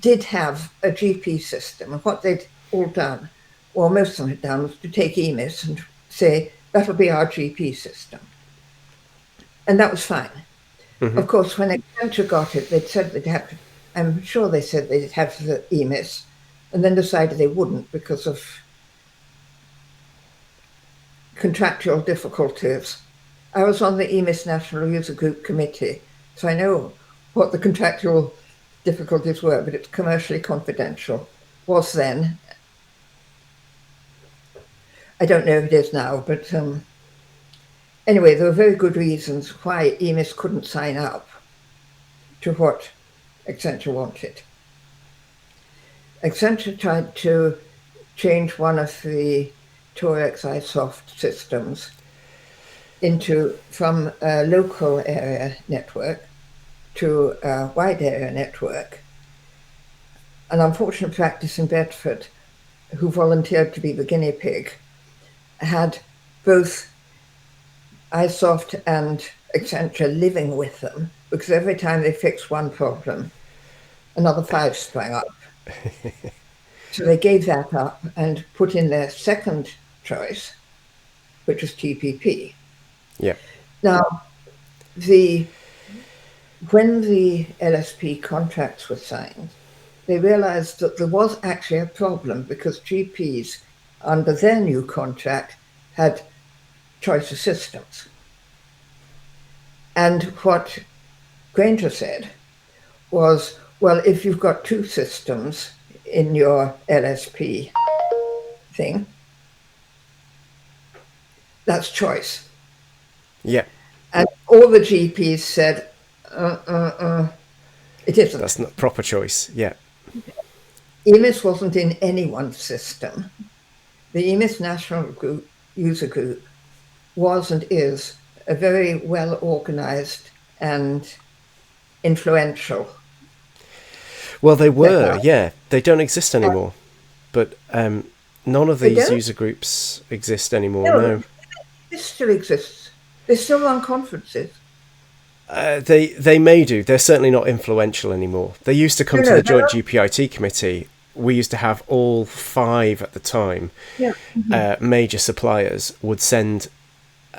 did have a GP system, and what they'd all done, well, most of them had done, was to take EMIS and say that'll be our GP system, and that was fine. Hmm. Of course, when Accenture got it, they'd said they'd have. I'm sure they said they'd have the EMIS, and then decided they wouldn't because of contractual difficulties. I was on the EMIS National User Group Committee, so I know what the contractual difficulties were, but it's commercially confidential. Was then. I don't know if it is now, but anyway, there were very good reasons why EMIS couldn't sign up to what Accenture wanted. Accenture tried to change one of the Torex iSoft systems from a local area network to a wide area network. An unfortunate practice in Bedford, who volunteered to be the guinea pig, had both iSoft and Accenture living with them because every time they fixed one problem, another five sprang up. So they gave that up and put in their second choice, which was TPP. Yeah. Now, the when the LSP contracts were signed, they realized that there was actually a problem because GPs, under their new contract, had choice of systems. And what Granger said was, well, if you've got two systems in your LSP thing, that's choice. Yeah. And all the GPs said, it isn't. That's not proper choice. Yeah. EMIS wasn't in anyone's system. The EMIS National User Group was and is a very well organized and influential Well, they were. setup. Yeah. They don't exist anymore. But none of They these don't? user groups exist anymore. No, No. this still exists. They still run conferences. They may do. They're certainly not influential anymore. They used to come No, to no, the they're joint not. GPIT committee. We used to have all five at the time. Yeah. Major suppliers would send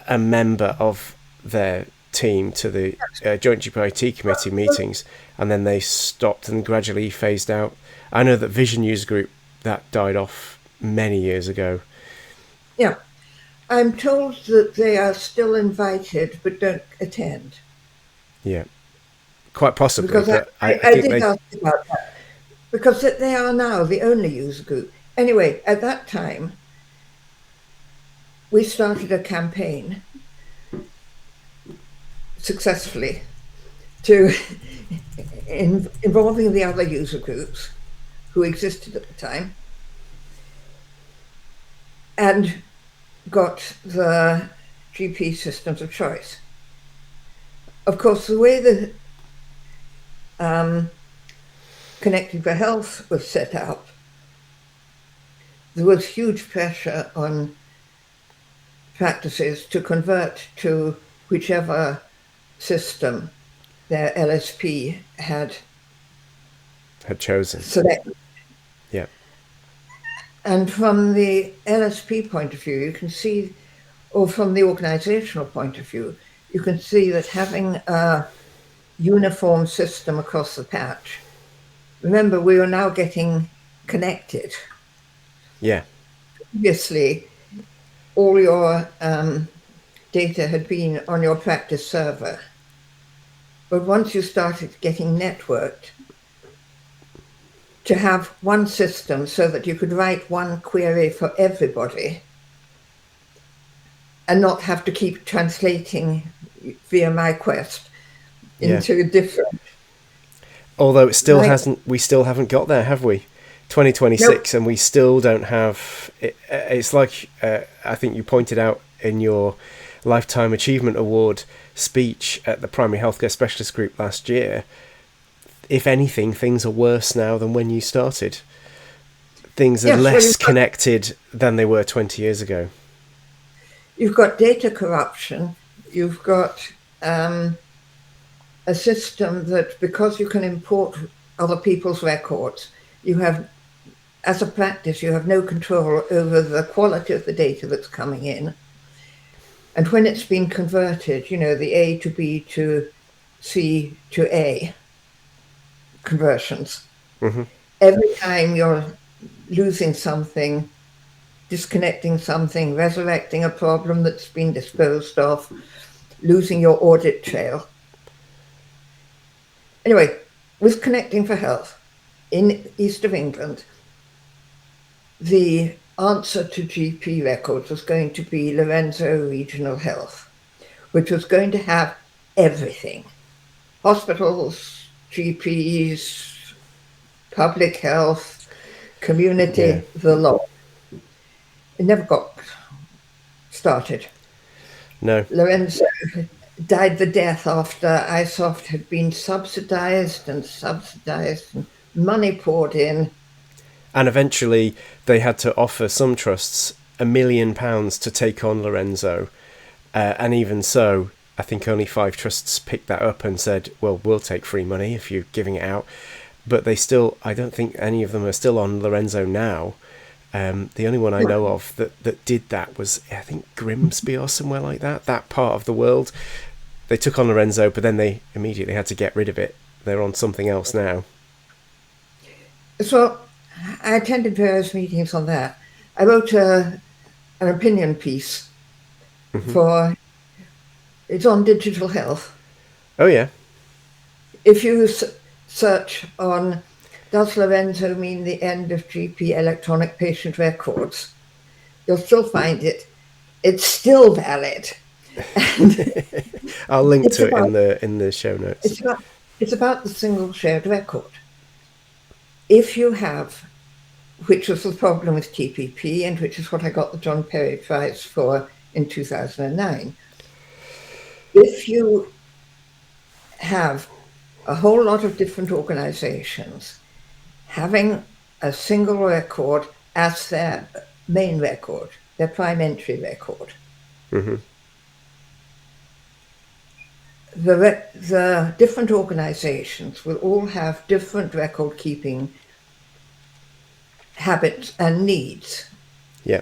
a member of their team to the joint GPIT committee meetings, and then they stopped and gradually phased out. I know that Vision User Group that died off many years ago. Yeah. I'm told that they are still invited but don't attend. Yeah, quite possibly, Because I, but I I, I think did they. ask about that. Because they are now the only user group. Anyway, at that time, we started a campaign successfully to involving the other user groups who existed at the time and got the GP systems of choice. Of course, the way the Connected for Health was set up, there was huge pressure on practices to convert to whichever system their LSP had chosen. selected. Yeah. And from the LSP point of view, you can see, or from the organizational point of view, you can see that having a uniform system across the patch, remember, we are now getting connected. Yeah. Previously, all your data had been on your practice server. But once you started getting networked, to have one system so that you could write one query for everybody and not have to keep translating via MyQuest Yeah. into different. Although it still My, hasn't, we still haven't got there, have we? nope. 2026, and we still don't have. It's like I think you pointed out in your Lifetime Achievement Award speech at the Primary Healthcare Specialist Group last year. If anything, things are worse now than when you started. Things are Yes, well, less connected than they were 20 years ago. you've got data corruption. You've got a system that, because you can import other people's records, you have, as a practice, you have no control over the quality of the data that's coming in. And when it's been converted, the A to B to C to A conversions, Mm-hmm. every time you're losing something, disconnecting something, resurrecting a problem that's been disposed of, losing your audit trail. Anyway, with Connecting for Health in East of England, the answer to GP records was going to be Lorenzo Regional Health, which was going to have everything: hospitals, GPs, public health, Yeah. community, the lot. It never got started. No. Lorenzo died the death after iSoft had been subsidized and money poured in. And eventually, they had to offer some trusts £1 million to take on Lorenzo. And even so, I think only 5 trusts picked that up and said, well, we'll take free money if you're giving it out. But they still, I don't think any of them are still on Lorenzo now. The only one I know of that did that was, I think, Grimsby or somewhere like that, that part of the world. They took on Lorenzo, but then they immediately had to get rid of it. They're on something else now. So I attended various meetings on that. I wrote an opinion piece Mm-hmm. for, it's on digital health. Oh, yeah. If you search on, does Lorenzo mean the end of GP electronic patient records, you'll still find it. It's still valid. And I'll link it's to it about in the show notes. it's about it's about the single shared record. If you have, which was the problem with TPP, and which is what I got the John Perry Prize for in 2009, if you have a whole lot of different organizations having a single record as their main record, their prime entry record, Mm-hmm. the different organizations will all have different record keeping habits and needs. Yeah.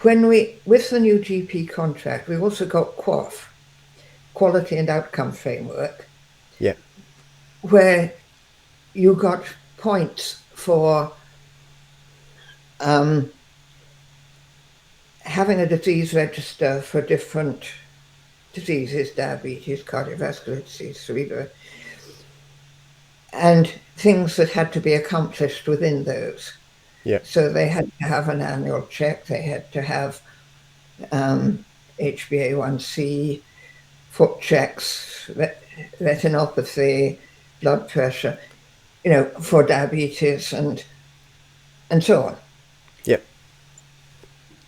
With the new GP contract, we also got QOF, Quality and Outcome Framework, Yeah. where you got points for having a disease register for different diseases, diabetes, cardiovascular disease, cerebral, and things that had to be accomplished within those. Yeah. So they had to have an annual check, they had to have HbA1c, foot checks, retinopathy, blood pressure, for diabetes and so on. Yeah.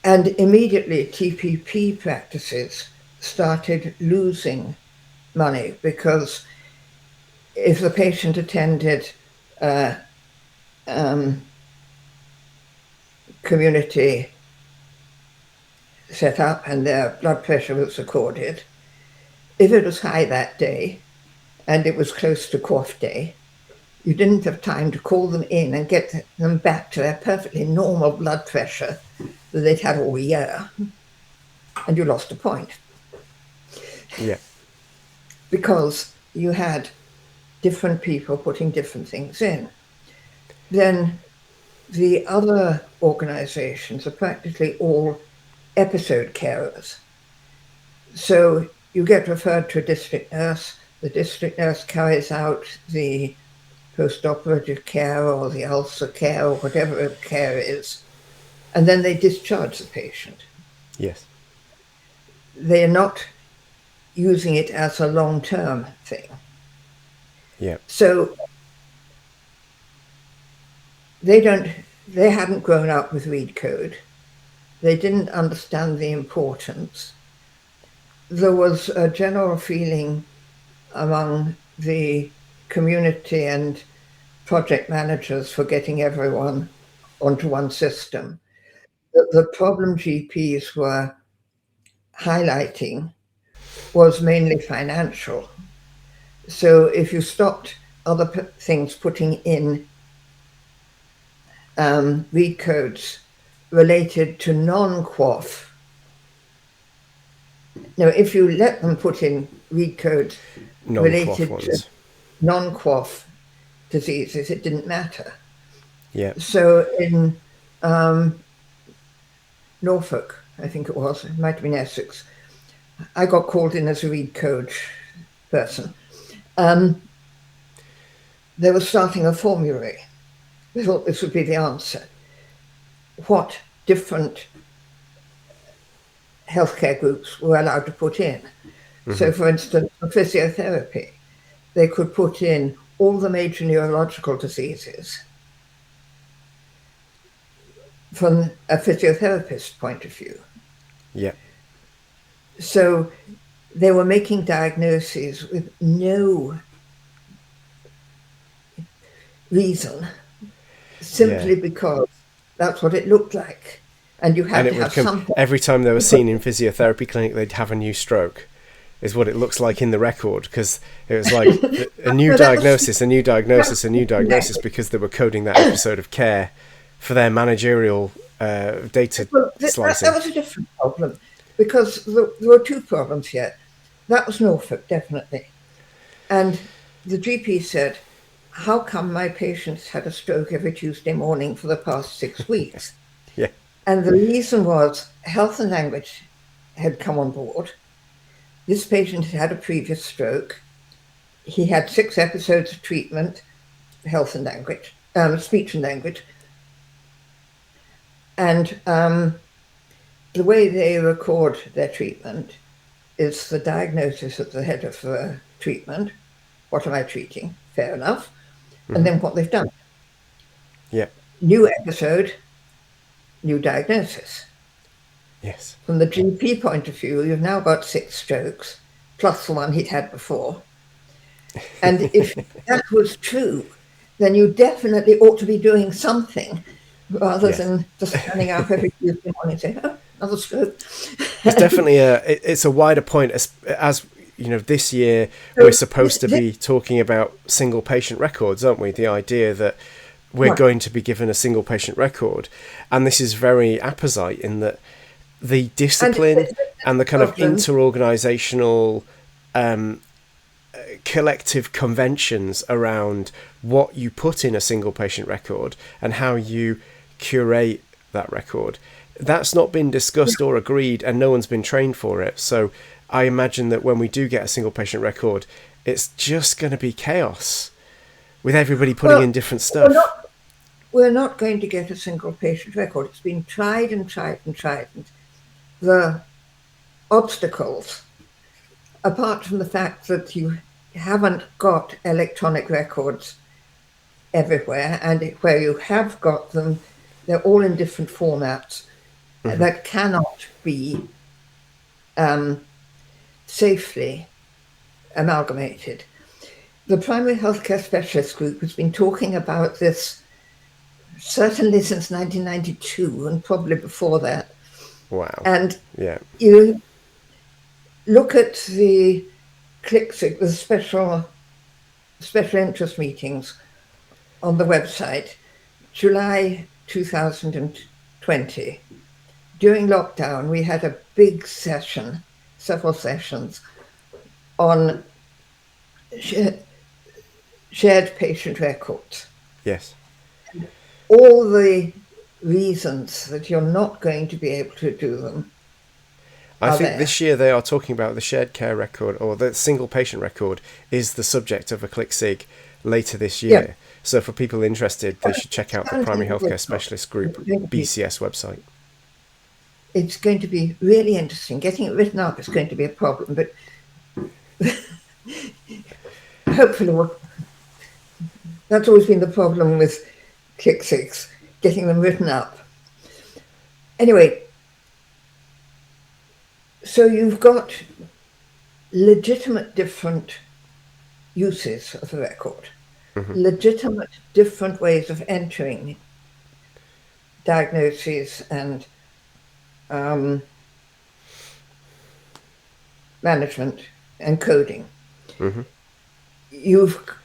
And immediately TPP practices started losing money because if the patient attended community set up and their blood pressure was recorded, if it was high that day, and it was close to cough day, you didn't have time to call them in and get them back to their perfectly normal blood pressure that they'd had all year, and you lost a point. Yeah. Because you had different people putting different things in. Then the other organizations are practically all episode carers. So you get referred to a district nurse. The district nurse carries out the post-operative care or the ulcer care or whatever care is, and then they discharge the patient. Yes. They're not using it as a long-term thing. Yeah. So they hadn't grown up with read code. They didn't understand the importance. There was a general feeling among the community and project managers for getting everyone onto one system. The problem GPs were highlighting was mainly financial. So if you stopped other things putting in read codes related to non-QOF, if you let them put in read codes Non-QOF related to ones. non-QOF diseases, it didn't matter. Yeah. So in Norfolk, I think it was, it might have been Essex, I got called in as a read code person. They were starting a formulary. They thought this would be the answer. What different healthcare groups were allowed to put in. Mm-hmm. So, for instance, for physiotherapy, they could put in all the major neurological diseases from a physiotherapist's point of view. Yeah. So they were making diagnoses with no reason, simply because that's what it looked like. And you had to have something. Every time they were seen in physiotherapy clinic, they'd have a new stroke, is what it looks like in the record, because it was like a new diagnosis, because they were coding that episode of care for their managerial data slicing. That was a different problem, because there were two problems here. That was Norfolk, definitely. And the GP said, how come my patients had a stroke every Tuesday morning for the past 6 weeks? Yeah. And the reason was health and language had come on board. This patient had had a previous stroke. He had 6 episodes of treatment, health and language, speech and language. And the way they record their treatment is the diagnosis at the head of the treatment. What am I treating? Fair enough. Mm-hmm. And then what they've done. Yeah. New episode, new diagnosis. Yes. From the GP point of view, you've now got 6 strokes, plus the one he'd had before. And if that was true, then you definitely ought to be doing something, rather than just standing up every Tuesday morning and saying, oh, another stroke. It's definitely it's a wider point, as you know, this year we're supposed to be talking about single patient records, aren't we? The idea that we're going to be given a single patient record, and this is very apposite in that the discipline and the kind of inter-organizational collective conventions around what you put in a single patient record and how you curate that record, that's not been discussed or agreed, and no one's been trained for it. So I imagine that when we do get a single patient record, it's just going to be chaos with everybody putting in different stuff. We're not going to get a single patient record. It's been tried and tried and tried. And the obstacles, apart from the fact that you haven't got electronic records everywhere, and where you have got them, they're all in different formats that cannot be safely amalgamated. The primary healthcare specialist group has been talking about this certainly since 1992 and probably before that. Wow. And you look at the CLICSIG, the special special interest meetings on the website, July 2020. During lockdown, we had a big session, several sessions, on shared patient records. Yes. All the reasons that you're not going to be able to do them I are think there. this year they are talking about the shared care record, or the single patient record is the subject of a ClickSig later this Yeah, year. So for people interested, they should check out the Primary Healthcare Specialist Group BCS website. It's going to be really interesting. Getting it written up is going to be a problem, but hopefully that's always been the problem with ClickSix, getting them written up. Anyway, so you've got legitimate different uses of the record, legitimate different ways of entering diagnoses and management and coding. You've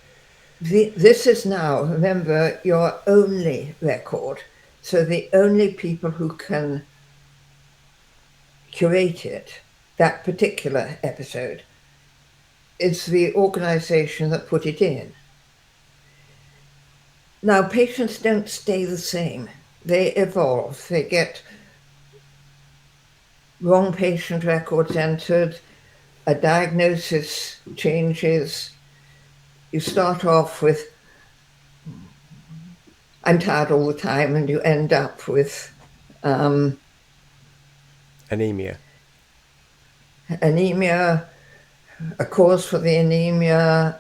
this is now, remember, your only record. So the only people who can curate it, that particular episode, is the organization that put it in. Now, patients don't stay the same. They evolve. They get wrong patient records entered, a diagnosis changes. You start off with, I'm tired all the time, and you end up with Anemia. anemia, a cause for the anemia,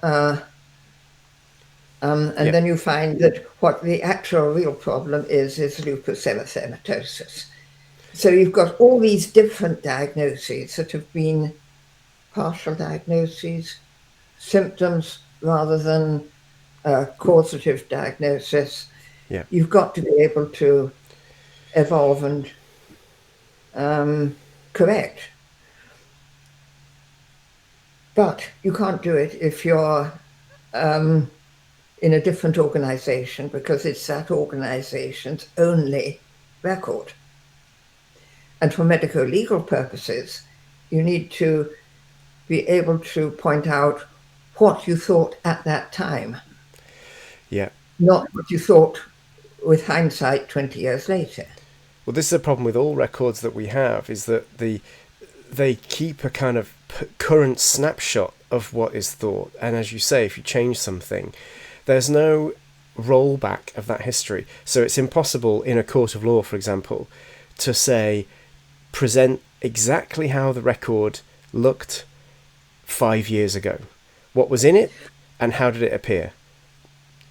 and then you find that what the actual real problem is lupus erythematosus. So you've got all these different diagnoses that have been partial diagnoses, symptoms rather than causative diagnosis. Yeah. You've got to be able to evolve and correct. But you can't do it if you're in a different organization, because it's that organization's only record. And for medico legal purposes, you need to be able to point out what you thought at that time, Yeah. not what you thought with hindsight 20 years later. Well, this is a problem with all records that we have, is that they keep a kind of current snapshot of what is thought. And as you say, if you change something, there's no rollback of that history. So it's impossible in a court of law, for example, to say, present exactly how the record looked 5 years ago. What was in it and how did it appear?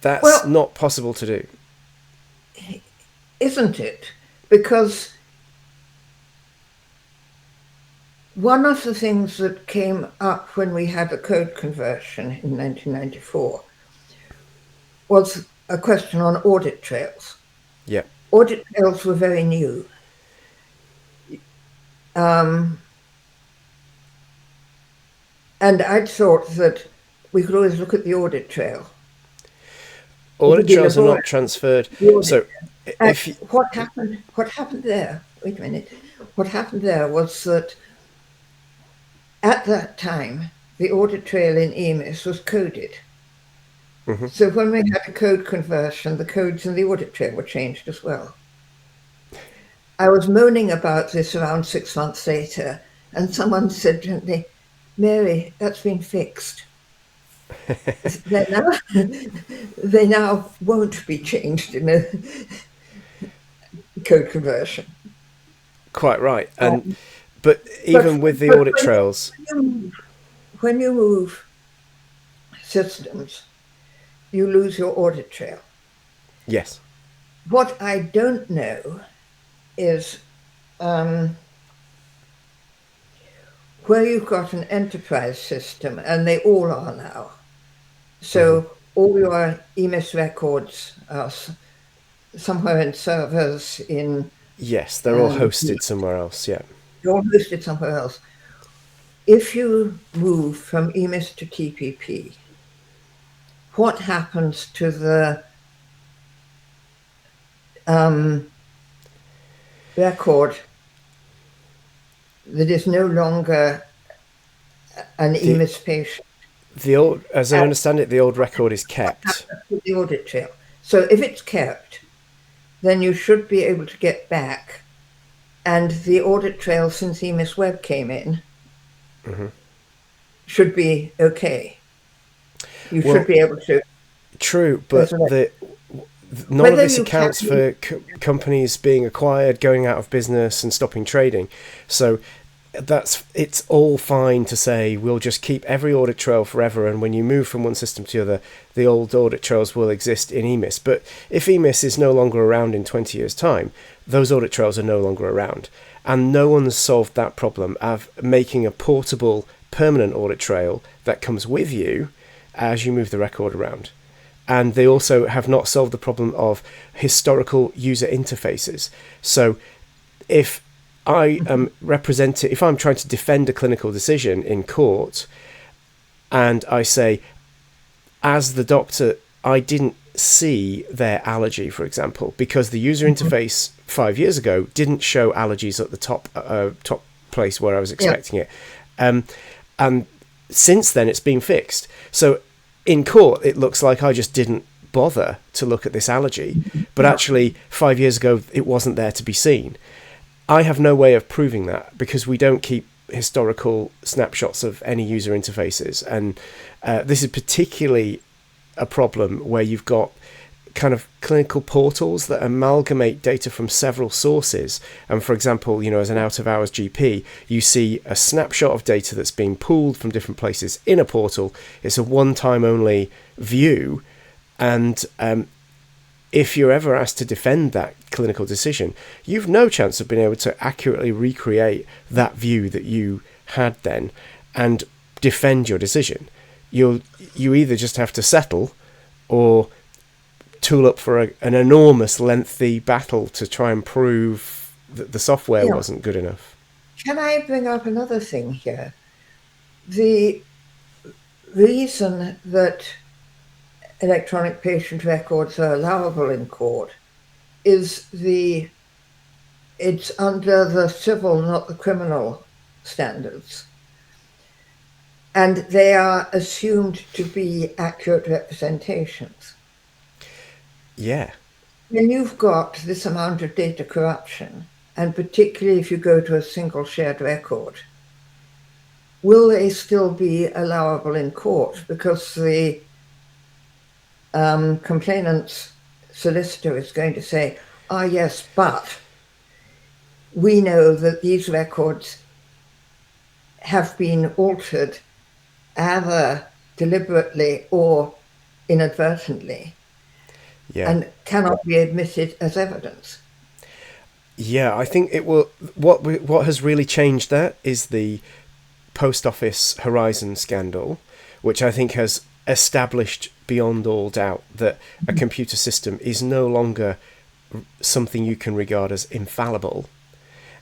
That's not possible to do. Isn't it? Because one of the things that came up when we had the code conversion in 1994 was a question on audit trails. Yeah. Audit trails were very new. And I'd thought that we could always look at the audit trail. Audit trails are not transferred. So if you, what happened there, wait a minute, what happened there was that at that time, the audit trail in EMIS was coded. So when we had a code conversion, the codes in the audit trail were changed as well. I was moaning about this around 6 months later, and someone said gently, Mary, that's been fixed. They now won't be changed in a code conversion. Quite right. And but even with the audit trails, when you move systems, you lose your audit trail. yes. What I don't know is where you've got an enterprise system, and they all are now. So all your EMIS records are somewhere in servers in... Yes, they're all hosted somewhere else, yeah. They're all hosted somewhere else. If you move from EMIS to TPP, what happens to the record that is no longer an The EMIS patient? the old, as I understand it, the old record is What kept. happens to the audit trail? So if it's kept, then you should be able to get back. And the audit trail since EMIS Web came in should be okay. You should Well, be able to true, but resurrect. none of Whether this you accounts carry, for companies being acquired, going out of business, and stopping trading. So it's all fine to say we'll just keep every audit trail forever, and when you move from one system to the other, the old audit trails will exist in EMIS. But if EMIS is no longer around in 20 years' time, those audit trails are no longer around, and no one's solved that problem of making a portable, permanent audit trail that comes with you as you move the record around. And they also have not solved the problem of historical user interfaces. So if if I'm trying to defend a clinical decision in court, and I say, as the doctor, I didn't see their allergy, for example, because the user interface 5 years ago didn't show allergies at the top place where I was yeah, expecting it, and since then it's been fixed. So in court, it looks like I just didn't bother to look at this allergy, but yeah, actually 5 years ago it wasn't there to be seen. I have no way of proving that because we don't keep historical snapshots of any user interfaces. And this is particularly a problem where you've got kind of clinical portals that amalgamate data from several sources. And for example, as an out of hours GP, you see a snapshot of data that's being pulled from different places in a portal. It's a one-time only view. And if you're ever asked to defend that clinical decision, you've no chance of being able to accurately recreate that view that you had then and defend your decision. You either just have to settle or tool up for an enormous, lengthy battle to try and prove that the software yeah. wasn't good enough. Can I bring up another thing here? The reason that electronic patient records are allowable in court is it's under the civil, not the criminal standards. And they are assumed to be accurate representations. Yeah. When you've got this amount of data corruption, and particularly if you go to a single shared record, will they still be allowable in court? Because the complainant's solicitor is going to say, yes, but we know that these records have been altered either deliberately or inadvertently Yeah. and cannot be admitted as evidence. Yeah, I think it will. What has really changed that is the Post Office Horizon scandal, which I think has established beyond all doubt that a computer system is no longer something you can regard as infallible.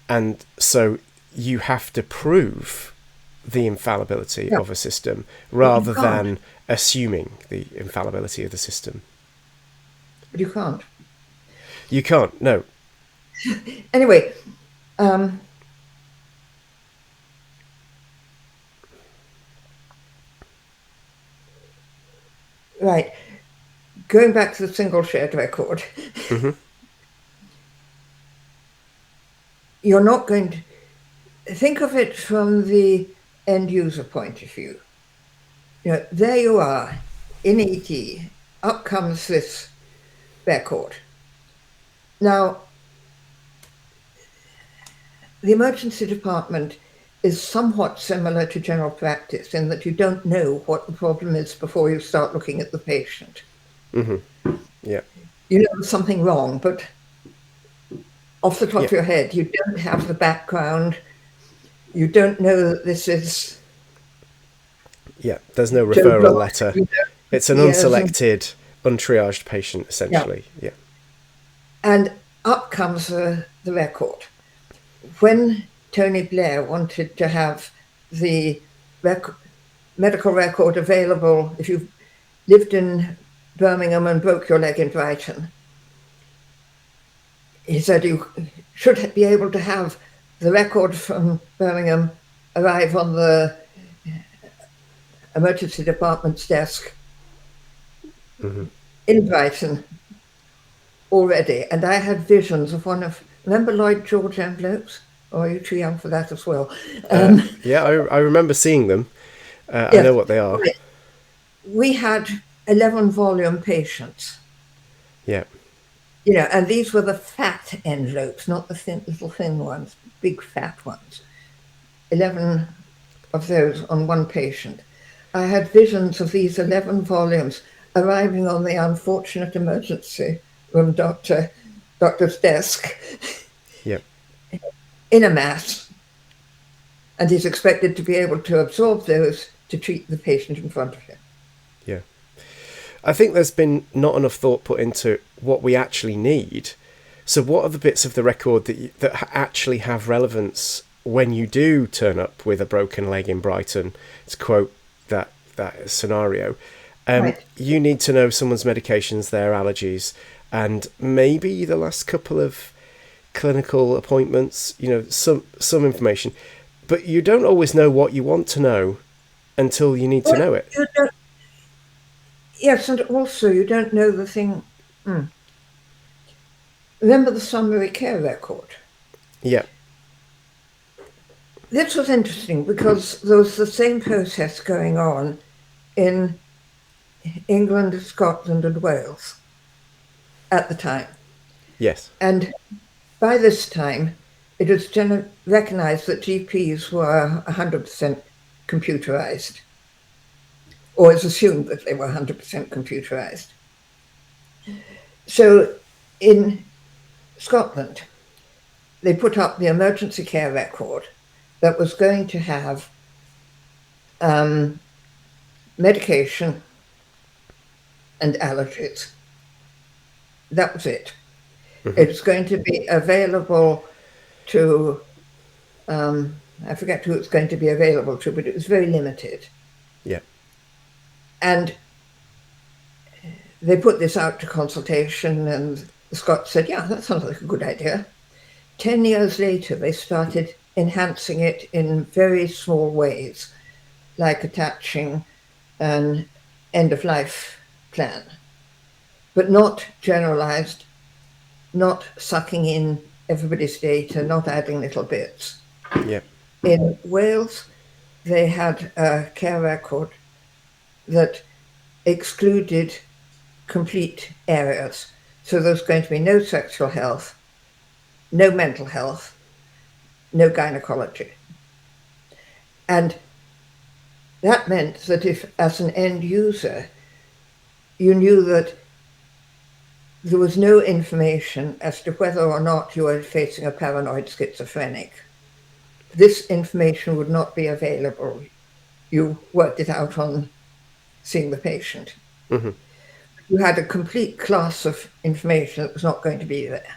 And so you have to prove the infallibility Yeah, of a system but you rather can't. than assuming the infallibility of the system. But you can't. You can't, no. Anyway, um, right. Going back to the single shared record, Mm-hmm. you're not going to think of it from the end user point of view. There you are in ET, up comes this record. Now, the emergency department is somewhat similar to general practice in that you don't know what the problem is before you start looking at the patient. Mm-hmm. Yeah. You know there's something wrong, but off the top Yeah. of your head, you don't have the background. You don't know that this is Yeah. There's no Joe referral Block. letter. You know, It's an years and unselected, untriaged patient, yeah, essentially. Yeah. and up comes the record. When Tony Blair wanted to have the medical record available, if you lived in Birmingham and broke your leg in Brighton. He said you should be able to have the record from Birmingham arrive on the emergency department's desk Mm-hmm. in Brighton already. And I had visions of remember Lloyd George envelopes? Or are you too young for that as well? Um, Yeah, I remember seeing them. I know yes, what they are. right. We had 11 volume patients, Yeah, and these were the fat envelopes, not the little thin ones, big fat ones. 11 of those on one patient. I had visions of these 11 volumes arriving on the unfortunate emergency room doctor's desk yeah, in a mass, and he's expected to be able to absorb those to treat the patient in front of him. yeah. I think there's been not enough thought put into what we actually need. So, what are the bits of the record that actually have relevance when you do turn up with a broken leg in Brighton? To quote that scenario, Right. you need to know someone's medications, their allergies, and maybe the last couple of clinical appointments. Some information, but you don't always know what you want to know until you need to Well, know it. you don't, yes, and also you don't know the thing. Hmm. Remember the summary care record? Yeah. This was interesting because there was the same process going on in England, Scotland, and Wales at the time. Yes. And by this time, it was recognized that GPs were 100% computerized, or it's assumed that they were 100% computerized. So in Scotland, they put up the emergency care record that was going to have medication and allergies. That was it. Mm-hmm. It was going to be available to, I forget who it's going to be available to, but it was very limited. Yeah. And they put this out to consultation, and the Scots said, yeah, that sounds like a good idea. 10 years later, they started enhancing it in very small ways, like attaching an end of life plan, but not generalized, not sucking in everybody's data, not adding little bits. Yeah. In Wales, they had a care record that excluded complete areas. So there's going to be no sexual health, no mental health, no gynecology. And that meant that if, as an end user, you knew that there was no information as to whether or not you were facing a paranoid schizophrenic, this information would not be available. You worked it out on seeing the patient. Mm-hmm. You had a complete class of information that was not going to be there.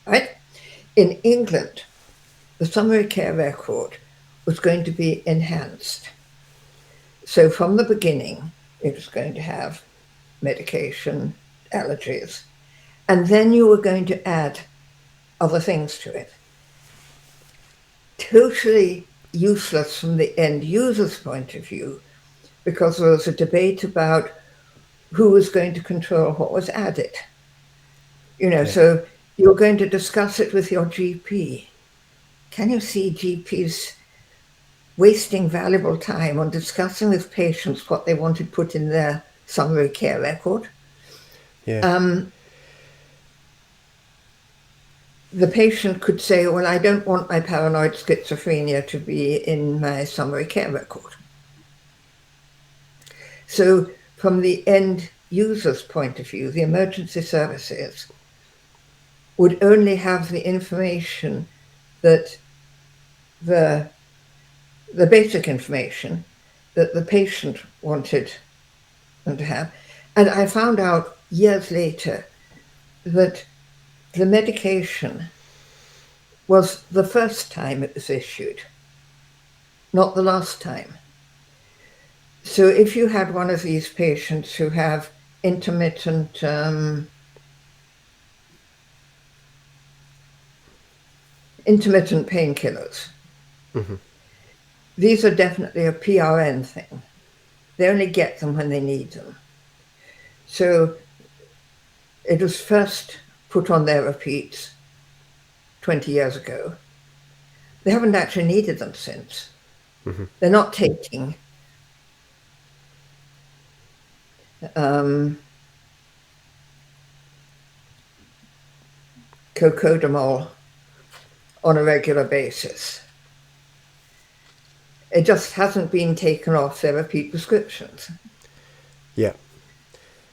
Right? In England, the summary care record was going to be enhanced. So from the beginning, it was going to have medication, allergies, and then you were going to add other things to it. Totally useless from the end user's point of view, because there was a debate about who was going to control what was added. Yeah. So you're going to discuss it with your GP. Can you see GPs wasting valuable time on discussing with patients what they wanted put in their summary care record? Yeah. The patient could say, well, I don't want my paranoid schizophrenia to be in my summary care record. So from the end user's point of view, the emergency services would only have the information that the basic information that the patient wanted them to have. And I found out years later that the medication was the first time it was issued, not the last time. So if you had one of these patients who have intermittent painkillers, these are definitely a PRN thing. They only get them when they need them. So it was first put on their repeats 20 years ago. They haven't actually needed them since. They're not taking cocodamol on a regular basis. It just hasn't been taken off their repeat prescriptions. Yeah.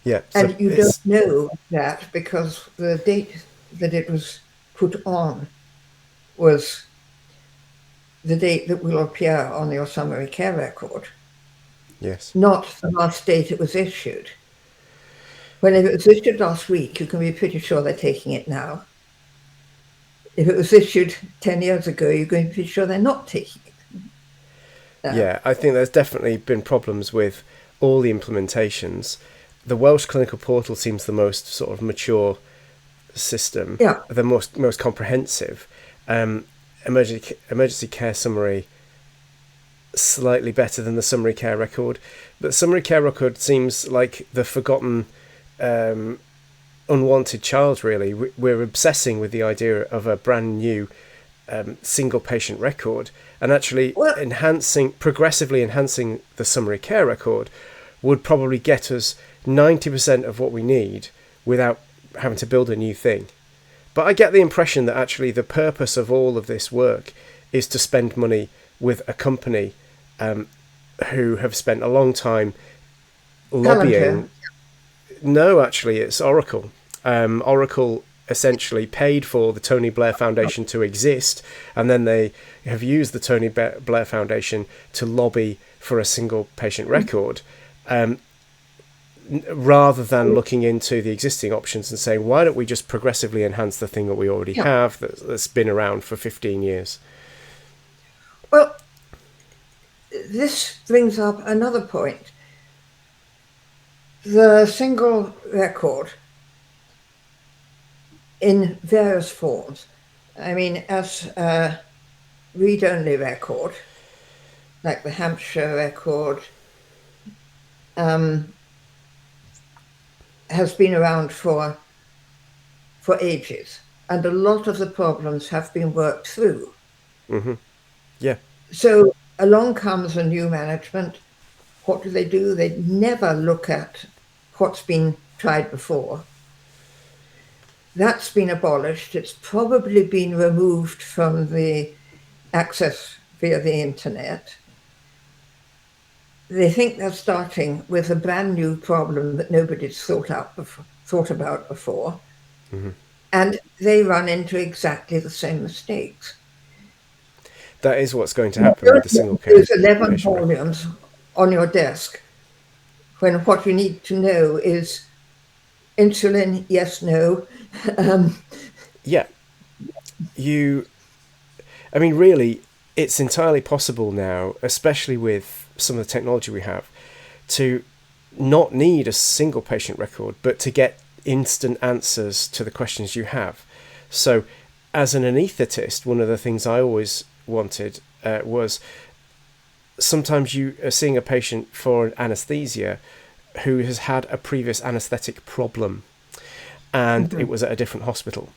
Yeah. So And you don't it's know that because the date that it was put on was the date that will appear on your summary care record, yes. not the last date it was issued. When it was issued last week, you can be pretty sure they're taking it now. If it was issued 10 years ago, you're going to be sure they're not taking it now. Yeah, I think there's definitely been problems with all the implementations. The Welsh Clinical Portal seems the most sort of mature system, Yeah. the most comprehensive. Emergency care summary slightly better than the summary care record, but summary care record seems like the forgotten, unwanted child. Really, we're obsessing with the idea of a brand new single patient record, and actually Well, progressively enhancing the summary care record would probably get us 90% of what we need without having to build a new thing. But I get the impression that actually the purpose of all of this work is to spend money with a company who have spent a long time Palantir. lobbying. No, actually, it's Oracle. Oracle essentially paid for the Tony Blair Foundation to exist, and then they have used the Tony Blair Foundation to lobby for a single patient record, rather than looking into the existing options and saying, why don't we just progressively enhance the thing that we already Yeah. have that's been around for 15 years? Well, this brings up another point. The single record in various forms. I mean, as a read-only record, like the Hampshire record, has been around for ages, and a lot of the problems have been worked through. Yeah. So along comes a new management. What do? They never look at what's been tried before. That's been abolished. It's probably been removed from the access via the internet. They think they're starting with a brand new problem that nobody's thought about before, and they run into exactly the same mistakes. That is what's going to You happen with don't the single want care those 11 patient record. volumes on your desk when what you need to know is insulin, yes, no. Yeah. I mean, really, it's entirely possible now, especially with some of the technology we have, to not need a single patient record, but to get instant answers to the questions you have. So, as an anaesthetist, one of the things I always wanted was sometimes you are seeing a patient for anesthesia who has had a previous anaesthetic problem, and it was at a different hospital.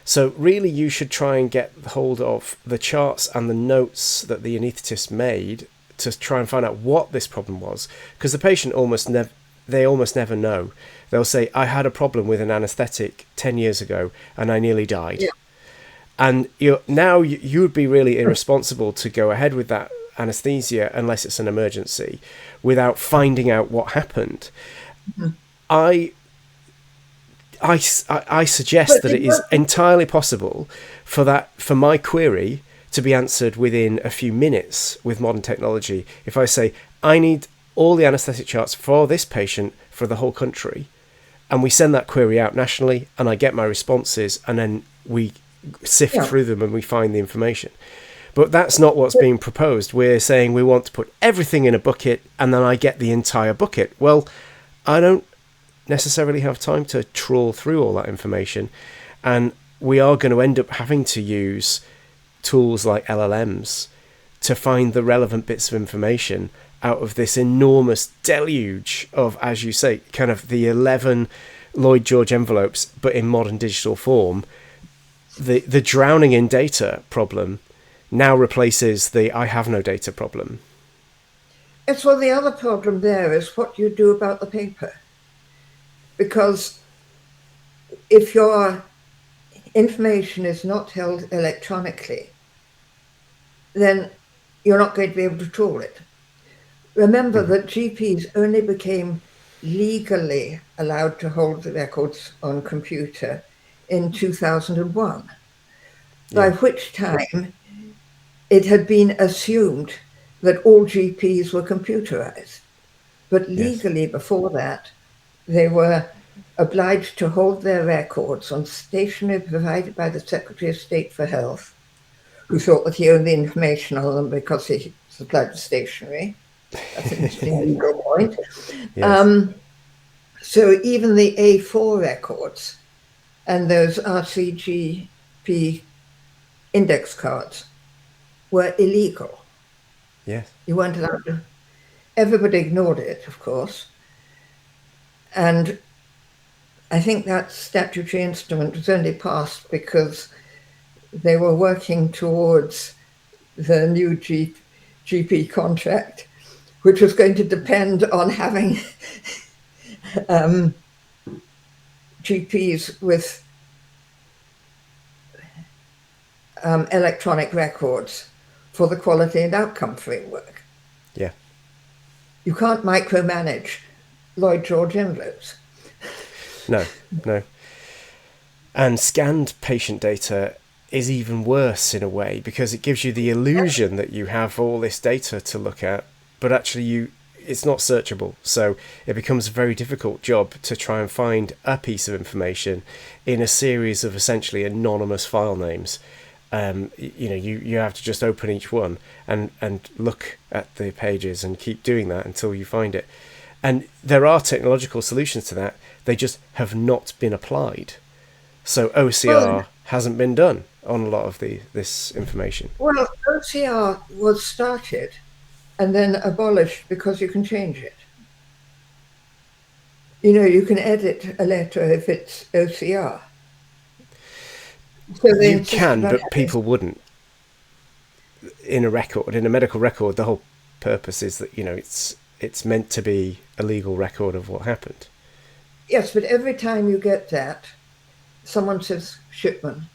So really, you should try and get hold of the charts and the notes that the anaesthetist made to try and find out what this problem was, because the patient almost never know. They'll say, I had a problem with an anaesthetic 10 years ago and I nearly died. Yeah. And you would be really irresponsible to go ahead with that anaesthesia unless it's an emergency without finding out what happened. I suggest But that it is entirely possible for my query to be answered within a few minutes with modern technology. If I say, I need all the anaesthetic charts for this patient for the whole country, and we send that query out nationally, and I get my responses, and then we sift Yeah. through them and we find the information. But that's not what's being proposed. We're saying we want to put everything in a bucket and then I get the entire bucket. Well, I don't necessarily have time to trawl through all that information. And we are going to end up having to use tools like LLMs to find the relevant bits of information out of this enormous deluge of, as you say, kind of the 11 Lloyd George envelopes, but in modern digital form. The drowning in data problem now replaces the I have no data problem. It's well, the other problem there is what you do about the paper. Because if your information is not held electronically, then you're not going to be able to trawl it. Remember that GPs only became legally allowed to hold the records on computer in 2001, by Yeah. which time it had been assumed that all GPs were computerized. But Yes. legally, before that, they were obliged to hold their records on stationery provided by the Secretary of State for Health, who thought that he owned the information on them because he supplied the stationery. That's an interesting legal point. Yes. So even the A4 records and those RCGP index cards were illegal. Yes. You weren't allowed to. Everybody ignored it, of course. And I think that statutory instrument was only passed because they were working towards the new GP contract, which was going to depend on having GPs with electronic records for the quality and outcome framework. Yeah. You can't micromanage Lloyd George envelopes. No. No. And scanned patient data is even worse in a way because it gives you the illusion that you have all this data to look at, but actually it's not searchable. So it becomes a very difficult job to try and find a piece of information in a series of essentially anonymous file names. You have to just open each one and look at the pages and keep doing that until you find it. And there are technological solutions to that. They just have not been applied. So OCR hasn't been done on a lot of this information. Well, OCR was started and then abolished because you can change it. You can edit a letter if it's OCR. So they You insist can, on but having. people wouldn't. In a medical record, the whole purpose is that it's meant to be a legal record of what happened. Yes, but every time you get that, someone says Shipman.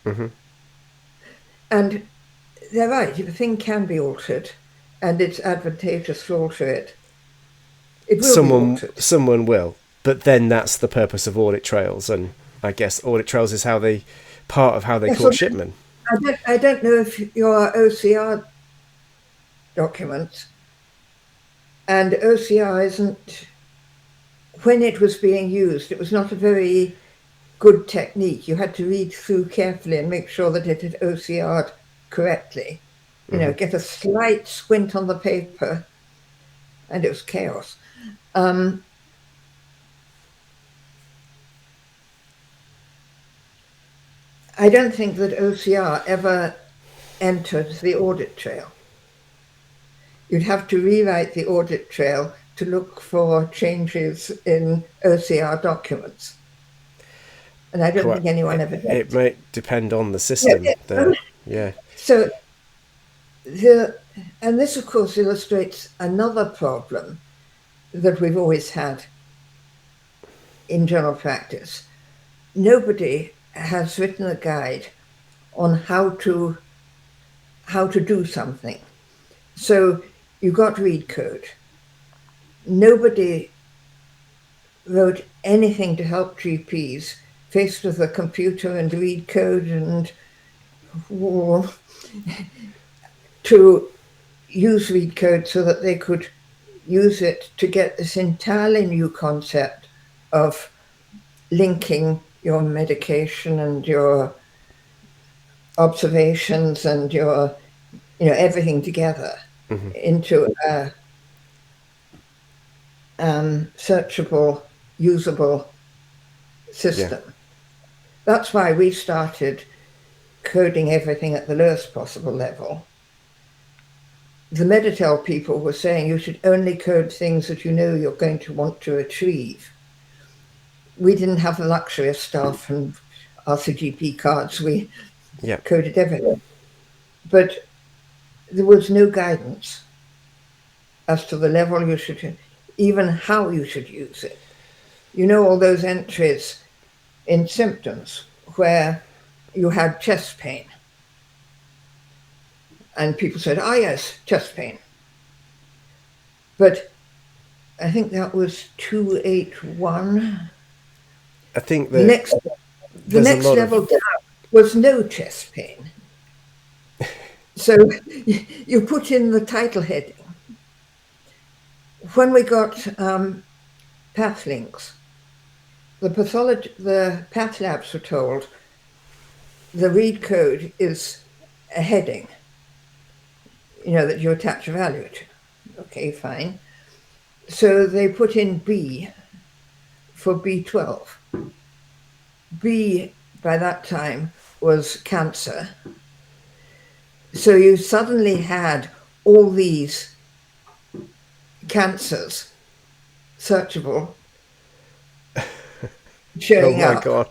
Mm-hmm. And they're right, the thing can be altered and it's advantageous to alter it. It will be altered. Someone will, but then that's the purpose of audit trails, and I guess audit trails is part of how they Yes, caught Shipman. I don't know if your OCR documents, and OCR isn't, when it was being used, it was not a very good technique. You had to read through carefully and make sure that it had OCR'd correctly. Get a slight squint on the paper, and it was chaos. I don't think that OCR ever entered the audit trail. You'd have to rewrite the audit trail to look for changes in OCR documents. And I don't think anyone ever did. It might depend on the system there. Yeah. So and this of course illustrates another problem that we've always had in general practice. Nobody has written a guide on how to do something. So you got read code. Nobody wrote anything to help GPs faced with a computer and read code and to use read code so that they could use it to get this entirely new concept of linking your medication and your observations and your, everything together into a searchable, usable Yeah. system. That's why we started coding everything at the lowest possible level. The Meditel people were saying you should only code things that you know you're going to want to retrieve. We didn't have the luxury of staff and RCGP cards. We Yeah. coded everything. But there was no guidance as to the level you should, even how you should use it. All those entries in symptoms where you had chest pain. And people said, oh, yes, chest pain. But I think that was 281. I think The that next, the there's a next lot level of. down was no chest pain. So you put in the title heading. When we got path links, the path labs were told the read code is a heading, that you attach a value to. Okay, fine. So they put in B for B12. B, by that time, was cancer. So you suddenly had all these cancers searchable Oh showing my up. God.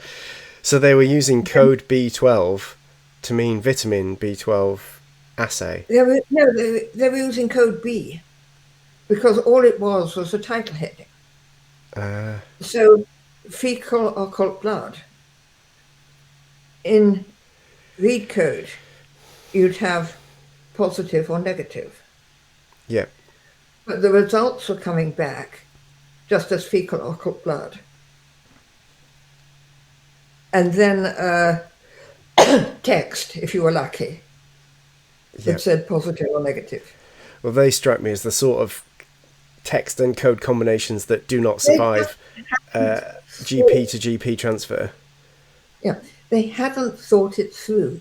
So they were using code B12 to mean vitamin B12 assay. They were using code B because all it was a title heading. Uh, So fecal occult blood. In read code, you'd have positive or negative. yeah. But the results were coming back just as fecal occult blood. And then text, if you were lucky, Yeah. that said positive or negative. Well, they strike me as the sort of text and code combinations that do not They just survive hadn't GP thought, to GP transfer. yeah, they hadn't thought it through.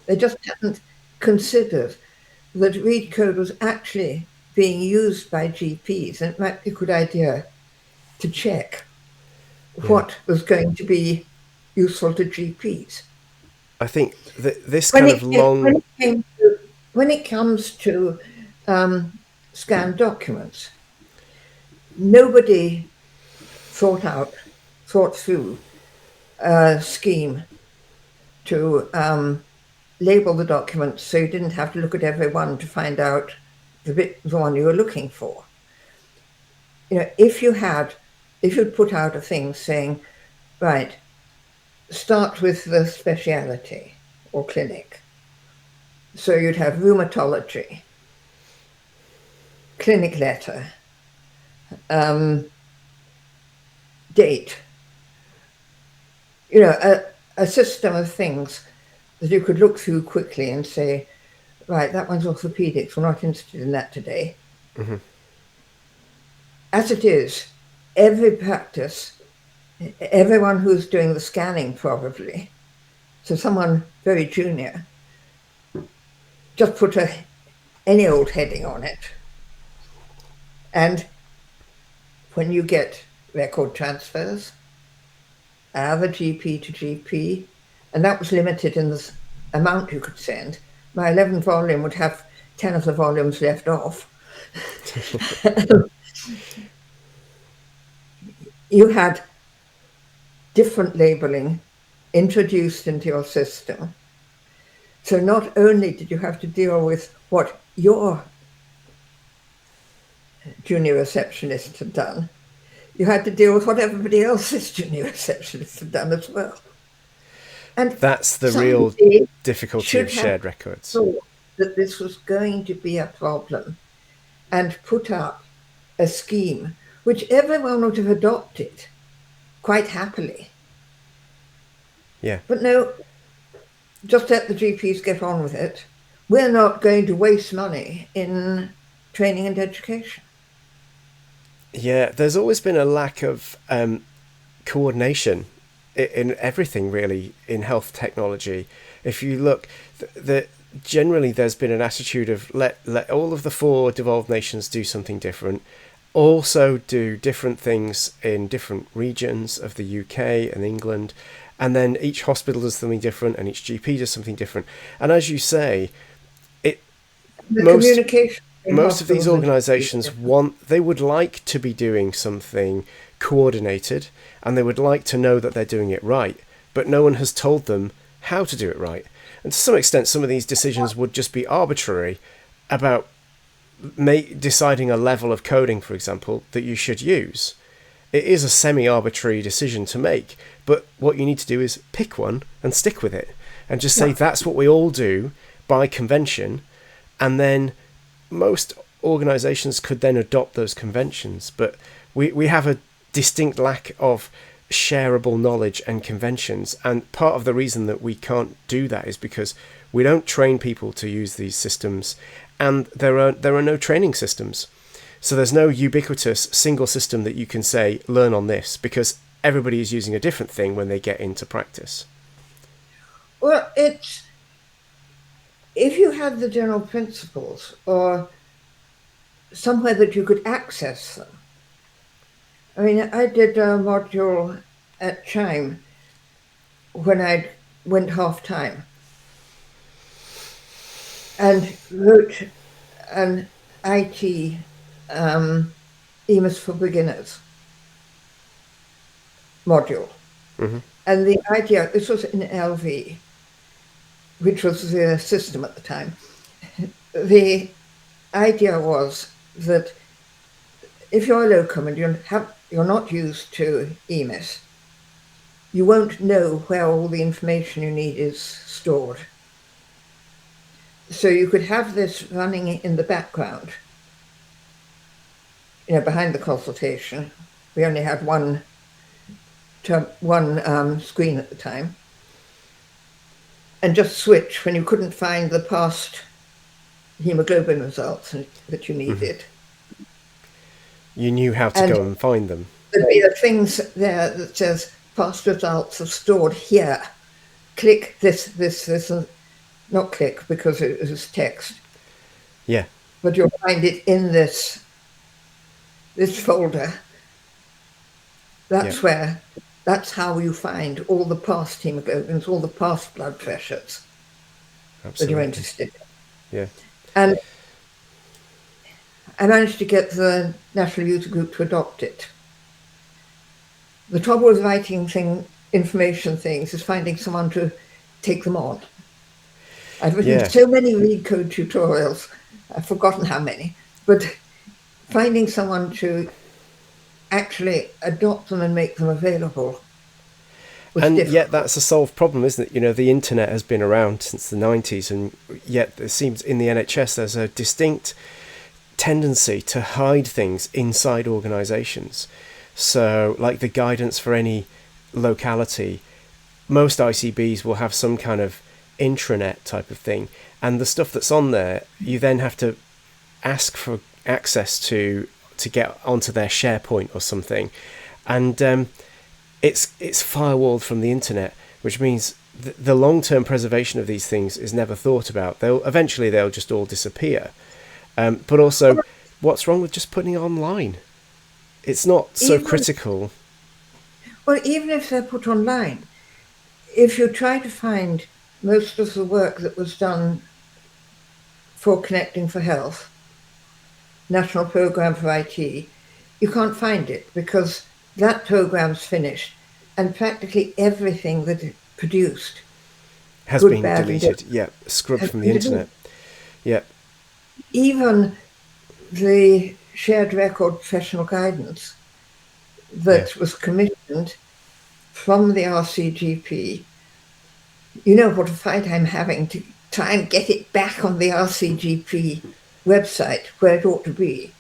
They just hadn't considered that read code was actually being used by GPs, and it might be a good idea to check Yeah. what was going to be useful to GPs. I think this When kind of it came, when long. it came to, when it comes to scanned documents, nobody thought through a scheme to label the documents so you didn't have to look at every one to find out the one you were looking for. If you'd put out a thing saying, right, start with the speciality or clinic. So you'd have rheumatology, clinic letter, date, a system of things that you could look through quickly and say, right, that one's orthopedics, we're not interested in that today. As it is, every practice, everyone who's doing the scanning probably, so someone very junior, just put any old heading on it. And when you get record transfers, either GP to GP, and that was limited in the amount you could send. My 11 volume would have 10 of the volumes left off. You had different labeling introduced into your system. So not only did you have to deal with what your junior receptionist had done, you had to deal with what everybody else's junior receptionist had done as well. And That's the real somebody difficulty of should have shared records. thought that this was going to be a problem and put up a scheme which everyone would have adopted quite happily. Yeah. But no, just let the GPs get on with it. We're not going to waste money in training and education. Yeah. There's always been a lack of coordination in everything, really, in health technology. if you look, generally there's been an attitude of let all of the 4 devolved nations do something different, also do different things in different regions of the UK and England, and then each hospital does something different and each GP does something different. And as you say, it The most communication in most of these hospitals and GPs. organizations they would like to be doing something coordinated, and they would like to know that they're doing it right, but no one has told them how to do it right. And to some extent, some of these decisions would just be arbitrary about deciding a level of coding, for example, that you should use. It is a semi-arbitrary decision to make, but what you need to do is pick one and stick with it, and just say that's what we all do by convention, and then most organizations could then adopt those conventions. But we have a distinct lack of shareable knowledge and conventions, and part of the reason that we can't do that is because we don't train people to use these systems, and there are no training systems. So there's no ubiquitous single system that you can say learn on this, because everybody is using a different thing when they get into practice. Well, it's if you had the general principles or somewhere that you could access them. I mean, I did a module at Chime when I went half-time and wrote an IT EMIS for beginners module. Mm-hmm. And the idea, this was in LV, which was the system at the time. The idea was that if you're a locum and you're not used to EMIS, you won't know where all the information you need is stored. So you could have this running in the background, behind the consultation. We only had one screen at the time, and just switch when you couldn't find the past hemoglobin results that you needed. Mm-hmm. You knew how to go and find them. There'd be things there that says past results are stored here. Click this, and not click because it was text. Yeah. But you'll find it in this folder. That's how you find all the past hemoglobins, all the past blood pressures. Absolutely. That you're interested in. Yeah. And I managed to get the National User Group to adopt it. The trouble with writing information things is finding someone to take them on. I've written so many read code tutorials, I've forgotten how many, but finding someone to actually adopt them and make them available was difficult. Yet that's a solved problem, isn't it? The internet has been around since the 90s, and yet it seems in the NHS there's a distinct tendency to hide things inside organisations. So, like the guidance for any locality, most ICBs will have some kind of intranet type of thing, and the stuff that's on there, you then have to ask for access to get onto their SharePoint or something, and it's firewalled from the internet, which means the long-term preservation of these things is never thought about. Eventually they'll just all disappear. But also, what's wrong with just putting it online? It's not so critical. Well, even if they're put online, if you try to find most of the work that was done for Connecting for Health, National Programme for IT, you can't find it because that program's finished and practically everything that it produced has been deleted. Yeah, scrubbed from the internet. Yeah. Even the shared record professional guidance that was commissioned from the RCGP, you know what a fight I'm having to try and get it back on the RCGP website where it ought to be,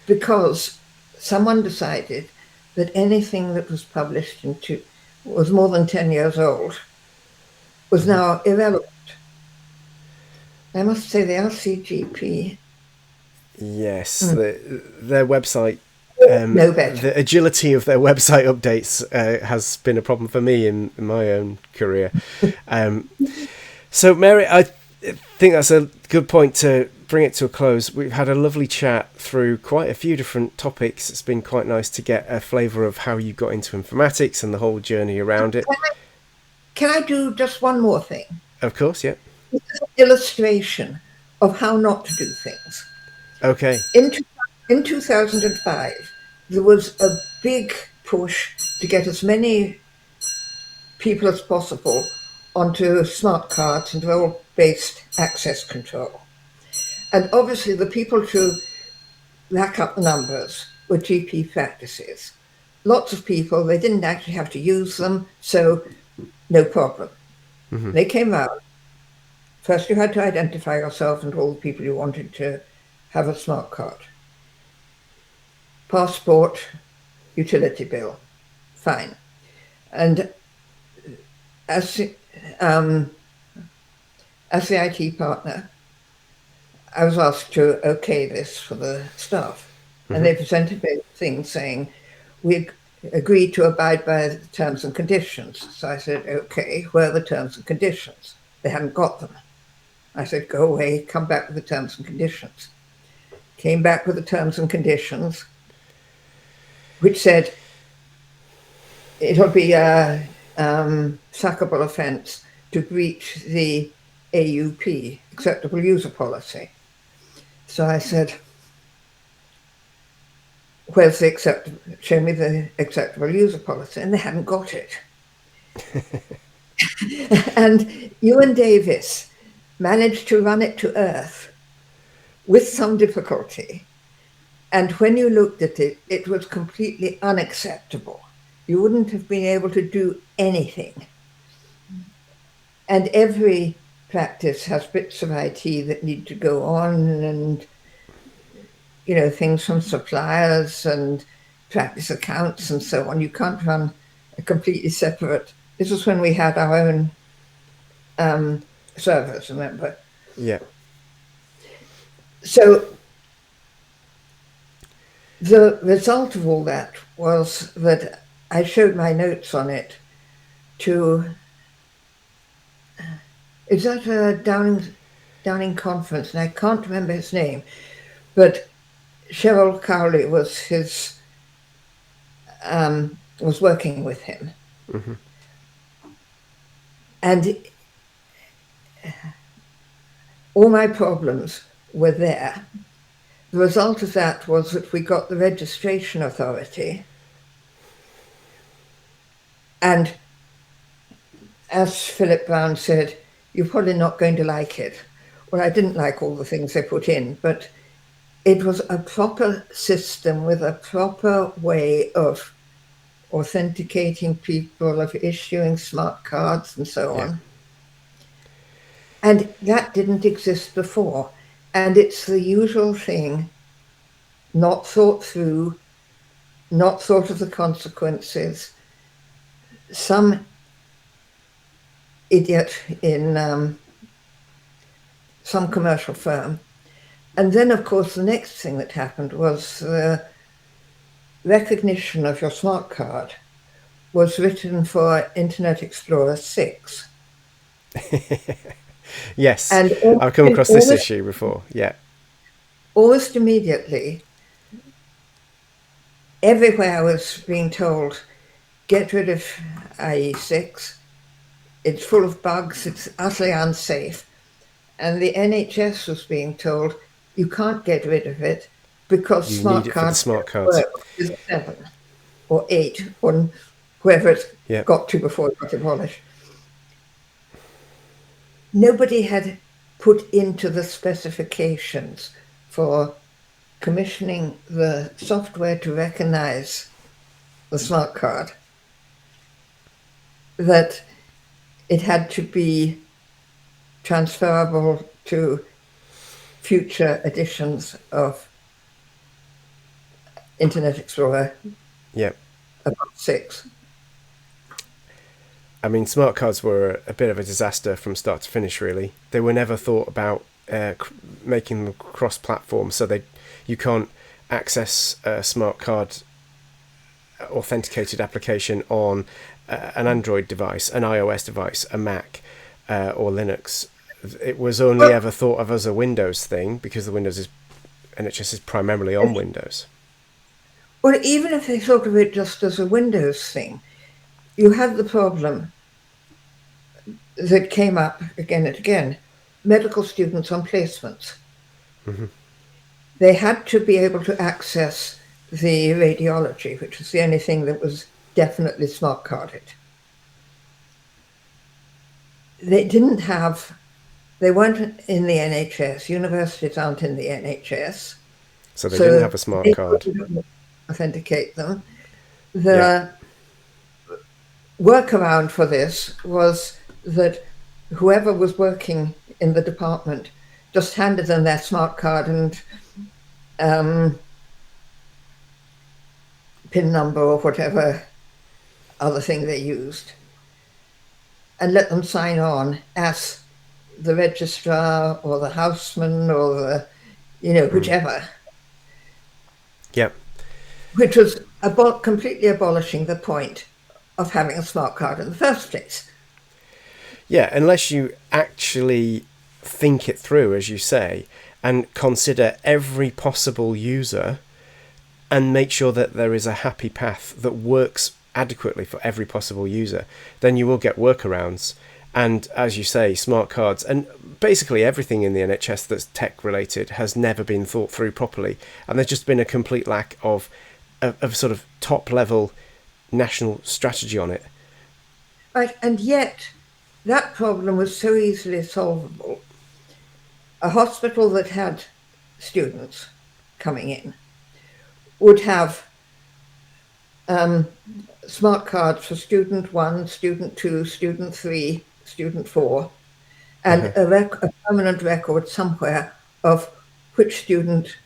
because someone decided that anything that was published was more than 10 years old was now irrelevant. I must say the RCGP... Yes, their website... no better. The agility of their website updates has been a problem for me in my own career. So, Mary, I think that's a good point to bring it to a close. We've had a lovely chat through quite a few different topics. It's been quite nice to get a flavour of how you got into informatics and the whole journey around it. Can I do just one more thing? Of course, yeah. This is an illustration of how not to do things. Okay. In, in 2005, there was a big push to get as many people as possible onto smart cards and role-based access control. And obviously the people to rack up the numbers were GP practices. Lots of people, they didn't actually have to use them, so no problem. Mm-hmm. They came out. First you had to identify yourself and all the people you wanted to have a smart card. Passport, utility bill, fine. And as the IT partner, I was asked to okay this for the staff. And they presented me things saying, we agreed to abide by the terms and conditions. So I said, okay, where are the terms and conditions? They hadn't got them. I said, go away, come back with the terms and conditions. Came back with the terms and conditions, which said it'll be a sackable offence to breach the AUP, acceptable user policy. So I said, where's the acceptable, show me the acceptable user policy. And they hadn't got it. And Ewan Davis managed to run it to earth with some difficulty. And when you looked at it, it was completely unacceptable. You wouldn't have been able to do anything. And every practice has bits of IT that need to go on, and things from suppliers and practice accounts and so on. You can't run a completely separate. This was when we had our own servers, remember? Yeah. So the result of all that was that I showed my notes on it to, is that a Downing conference? And I can't remember his name, but Cheryl Cowley was was working with him. Mm-hmm. And all my problems were there. The result of that was that we got the registration authority. And as Philip Brown said, you're probably not going to like it. Well, I didn't like all the things they put in, but it was a proper system with a proper way of authenticating people, of issuing smart cards and so on. And that didn't exist before. And it's the usual thing, not thought through, not thought of the consequences. Some idiot in some commercial firm. And then, of course, the next thing that happened was the recognition of your smart card was written for Internet Explorer 6. Yes, and I've come across this issue before. Yeah. Almost immediately, everywhere I was being told, get rid of IE6. It's full of bugs. It's utterly unsafe. And the NHS was being told, you can't get rid of it because You smart need it for the cards smart cards. is 7 or 8 or wherever it Yep. got to before it got abolished. Nobody had put into the specifications for commissioning the software to recognize the smart card that it had to be transferable to future editions of Internet Explorer Yep. 6. I mean, smart cards were a bit of a disaster from start to finish, really. They were never thought about making them cross-platform, so you can't access a smart card authenticated application on an Android device, an iOS device, a Mac, or Linux. It was only ever thought of as a Windows thing because the NHS is primarily on Windows. Well, even if they thought of it just as a Windows thing, you had the problem that came up again and again. Medical students on placements. Mm-hmm. They had to be able to access the radiology, which was the only thing that was definitely smart carded. They weren't in the NHS. Universities aren't in the NHS. So they didn't So have a smart they card. couldn't authenticate them. Yeah. The workaround for this was that whoever was working in the department just handed them their smart card and PIN number or whatever other thing they used, and let them sign on as the registrar or the houseman or the, whichever, Yeah. which was completely abolishing the point of having a smart card in the first place. Yeah, unless you actually think it through, as you say, and consider every possible user and make sure that there is a happy path that works adequately for every possible user, then you will get workarounds. And as you say, smart cards and basically everything in the NHS that's tech related has never been thought through properly. And there's just been a complete lack of sort of top level national strategy on it. Right, and yet that problem was so easily solvable. A hospital that had students coming in would have smart cards for student 1, student 2, student 3, student 4, and a permanent record somewhere of which student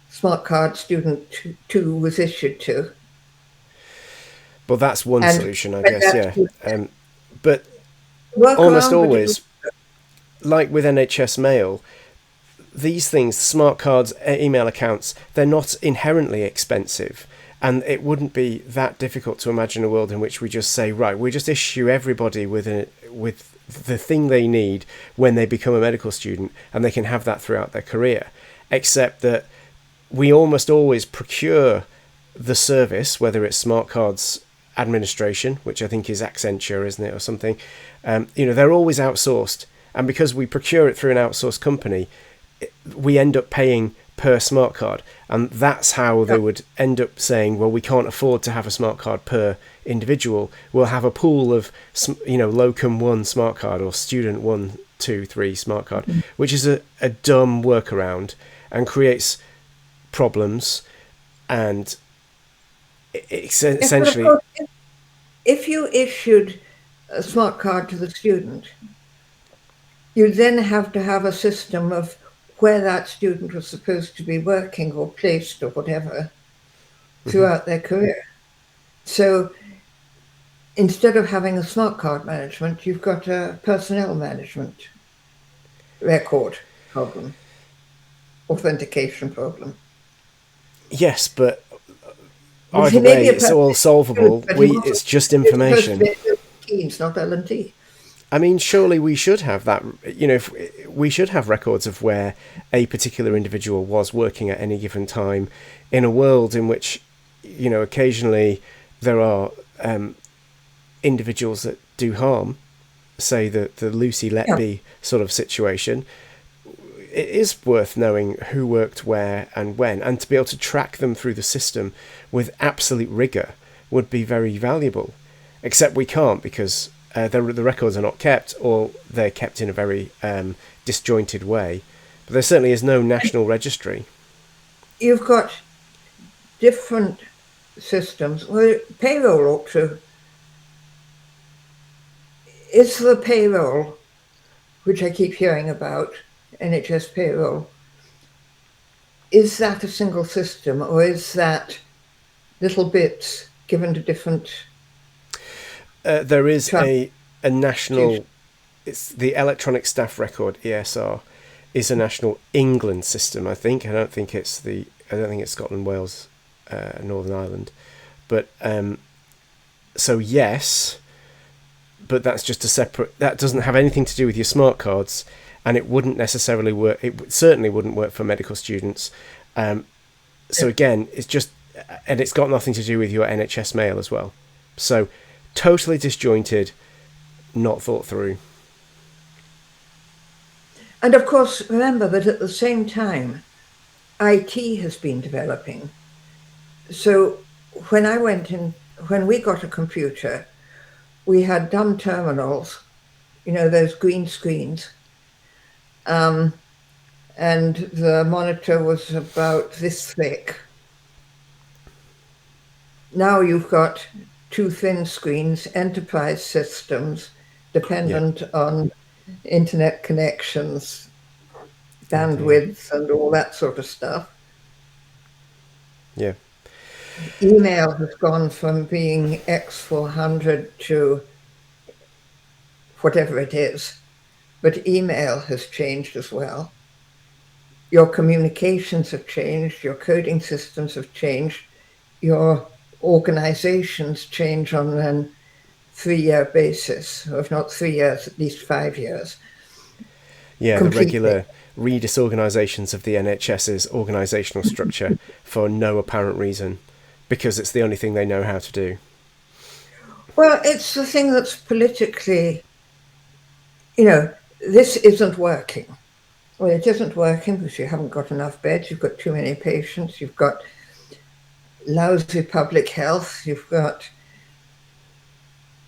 smart card student 2 was issued to. But that's one And solution, I guess, yeah. But work almost around, but it was, always, like with NHS Mail, these things, smart cards, email accounts, they're not inherently expensive. And it wouldn't be that difficult to imagine a world in which we just say, right, we just issue everybody with the thing they need when they become a medical student, and they can have that throughout their career. Except that we almost always procure the service, whether it's smart cards administration, which I think is Accenture, isn't it, or something. They're always outsourced. And because we procure it through an outsourced company, we end up paying per smart card, and that's how they would end up saying, well, we can't afford to have a smart card per individual, we'll have a pool of locum 1 smart card or student 1, 2, 3 smart card, which is a dumb workaround and creates problems. And it's essentially, yes, if you issued a smart card to the student, you then have to have a system of where that student was supposed to be working or placed or whatever throughout their career. So instead of having a smart card management, you've got a personnel management record problem, authentication problem. yes, but either way, it's all solvable. It's just information. It's not L&T. I mean, surely we should have that. We should have records of where a particular individual was working at any given time, in a world in which, occasionally there are individuals that do harm. Say the Lucy Letby sort of situation. It is worth knowing who worked where and when, and to be able to track them through the system with absolute rigour would be very valuable. Except we can't, because the records are not kept, or they're kept in a very disjointed way. But there certainly is no national registry. You've got different systems. Well, payroll ought to. Is the payroll, which I keep hearing about, NHS payroll, is that a single system, or is that little bits given to different? There is a national. It's the electronic staff record, ESR, is a national England system. I think. I don't think it's Scotland, Wales, Northern Ireland, but so yes, but that's just a separate. That doesn't have anything to do with your smart cards, and it wouldn't necessarily work. It certainly wouldn't work for medical students. So again, it's just, and it's got nothing to do with your NHS mail as well. So totally disjointed, not thought through. And of course, remember that at the same time, IT has been developing. So when I went in, when we got a computer, we had dumb terminals, those green screens. And the monitor was about this thick. Now you've got two thin screens, enterprise systems, Yeah. dependent on internet connections, Indeed. bandwidth, and all that sort of stuff. Yeah. Email has gone from being X400 to whatever it is, but email has changed as well. Your communications have changed, your coding systems have changed, your organizations change on a 3-year basis, or if not 3 years, at least 5 years. Yeah, the Completely. regular redisorganisations of the NHS's organisational structure for no apparent reason, because it's the only thing they know how to do. Well, it's the thing that's politically, this isn't working. Well, it isn't working because you haven't got enough beds, you've got too many patients, you've got lousy public health, you've got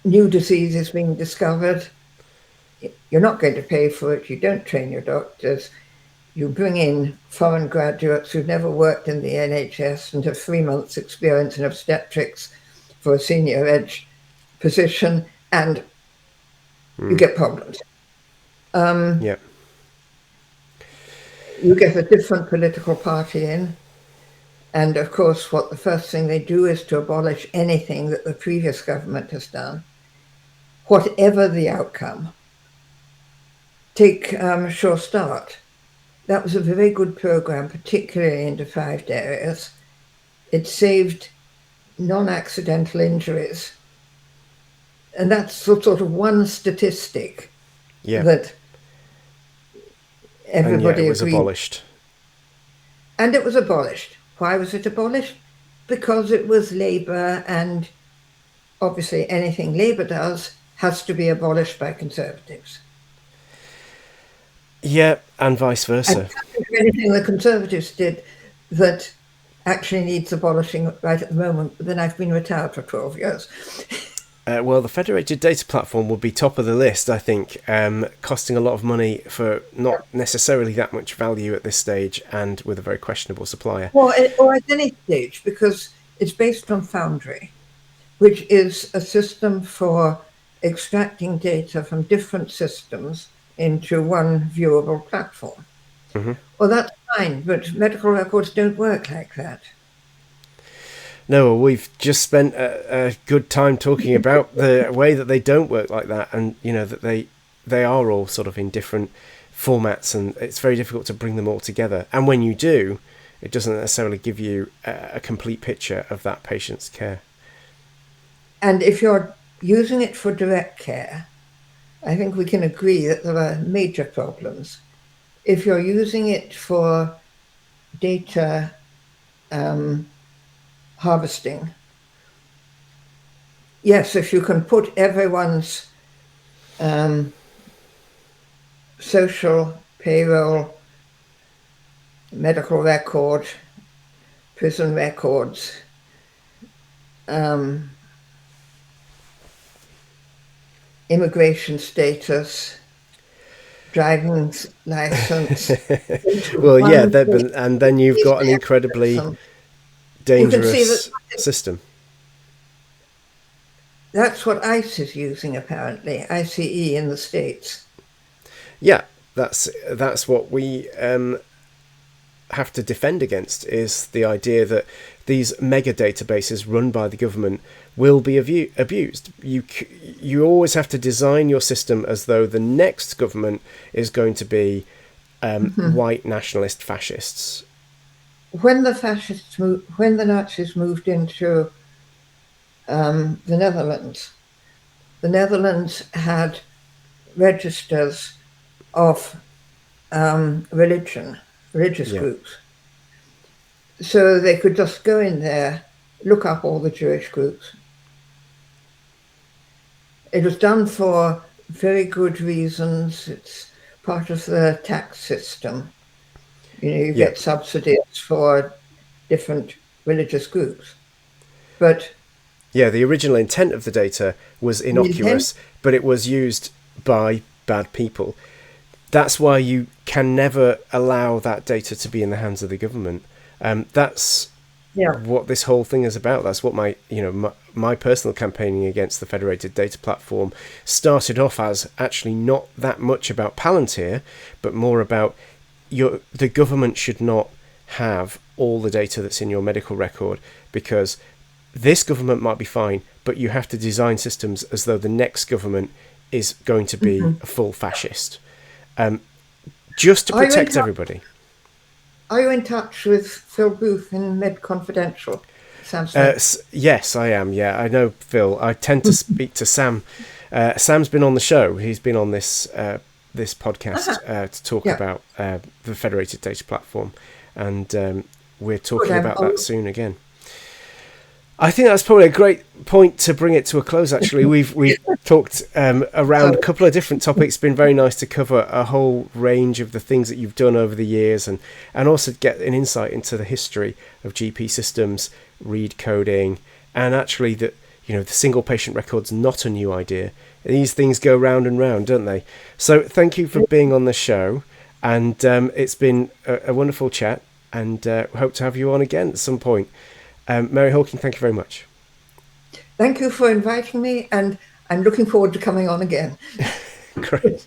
new diseases being discovered. You're not going to pay for it, you don't train your doctors, you bring in foreign graduates who've never worked in the NHS and have 3 months' experience in obstetrics for a senior edge position, and you get problems. Yeah. You get a different political party in, and of course, what the first thing they do is to abolish anything that the previous government has done, whatever the outcome. Take Sure Start. That was a very good program, particularly in deprived areas. It saved non-accidental injuries. And that's sort of one statistic Yeah. that And yet it everybody was agreed. abolished. And it was abolished. Why was it abolished? Because it was Labour, and obviously anything Labour does has to be abolished by Conservatives. Yeah, and vice I versa. can't think of anything the Conservatives did that actually needs abolishing right at the moment, but then I've been retired for 12 years. Well, the federated data platform would be top of the list, I think, costing a lot of money for not necessarily that much value at this stage and with a very questionable supplier. Or at any stage, because it's based on Foundry, which is a system for extracting data from different systems into one viewable platform. Mm-hmm. Well, that's fine, but medical records don't work like that. No, we've just spent a good time talking about the way that they don't work like that, and that they are all sort of in different formats, and it's very difficult to bring them all together. And when you do, it doesn't necessarily give you a complete picture of that patient's care. And if you're using it for direct care, I think we can agree that there are major problems. If you're using it for data harvesting, yes, if you can put everyone's social, payroll, medical record, prison records, immigration status, driving license. Well, yeah, and then you've got an incredibly You can see that dangerous system. that's what ICE is using, apparently, ICE in the States. Yeah, that's what we have to defend against, is the idea that these mega databases run by the government will be abused. You always have to design your system as though the next government is going to be white nationalist fascists. When the Nazis moved into the Netherlands, the Netherlands had registers of religious Yeah. groups. So they could just go in there, look up all the Jewish groups. It was done for very good reasons. It's part of the tax system. You Yeah. get subsidies for different religious groups. But Yeah, the original intent of the data was the intent, innocuous, but it was used by bad people. That's why you can never allow that data to be in the hands of the government. That's yeah, what this whole thing is about. That's what my personal campaigning against the federated data platform started off as, actually not that much about Palantir, but more about the government should not have all the data that's in your medical record, because this government might be fine, but you have to design systems as though the next government is going to be mhm. a full fascist, just to Are you in protect touch? everybody. Are you in touch with Phil Booth in Med Confidential? Sam Smith. Yes, I am. Yeah, I know Phil. I tend to speak to Sam. Sam's been on the show. He's been on this podcast Uh-huh. to talk Yeah, about the federated data platform, and we're good. talking about that soon again. I think that's probably a great point to bring it to a close. Actually, we've talked around a So, couple of different topics. It's been very nice to cover a whole range of the things that you've done over the years, and also get an insight into the history of GP systems, read coding, and actually that the single patient record's not a new idea. These things go round and round, don't they? So thank you for being on the show, and it's been a wonderful chat, and hope to have you on again at some point. Mary Hawking, thank you very much. thank you for inviting me, and I'm looking forward to coming on again. Great.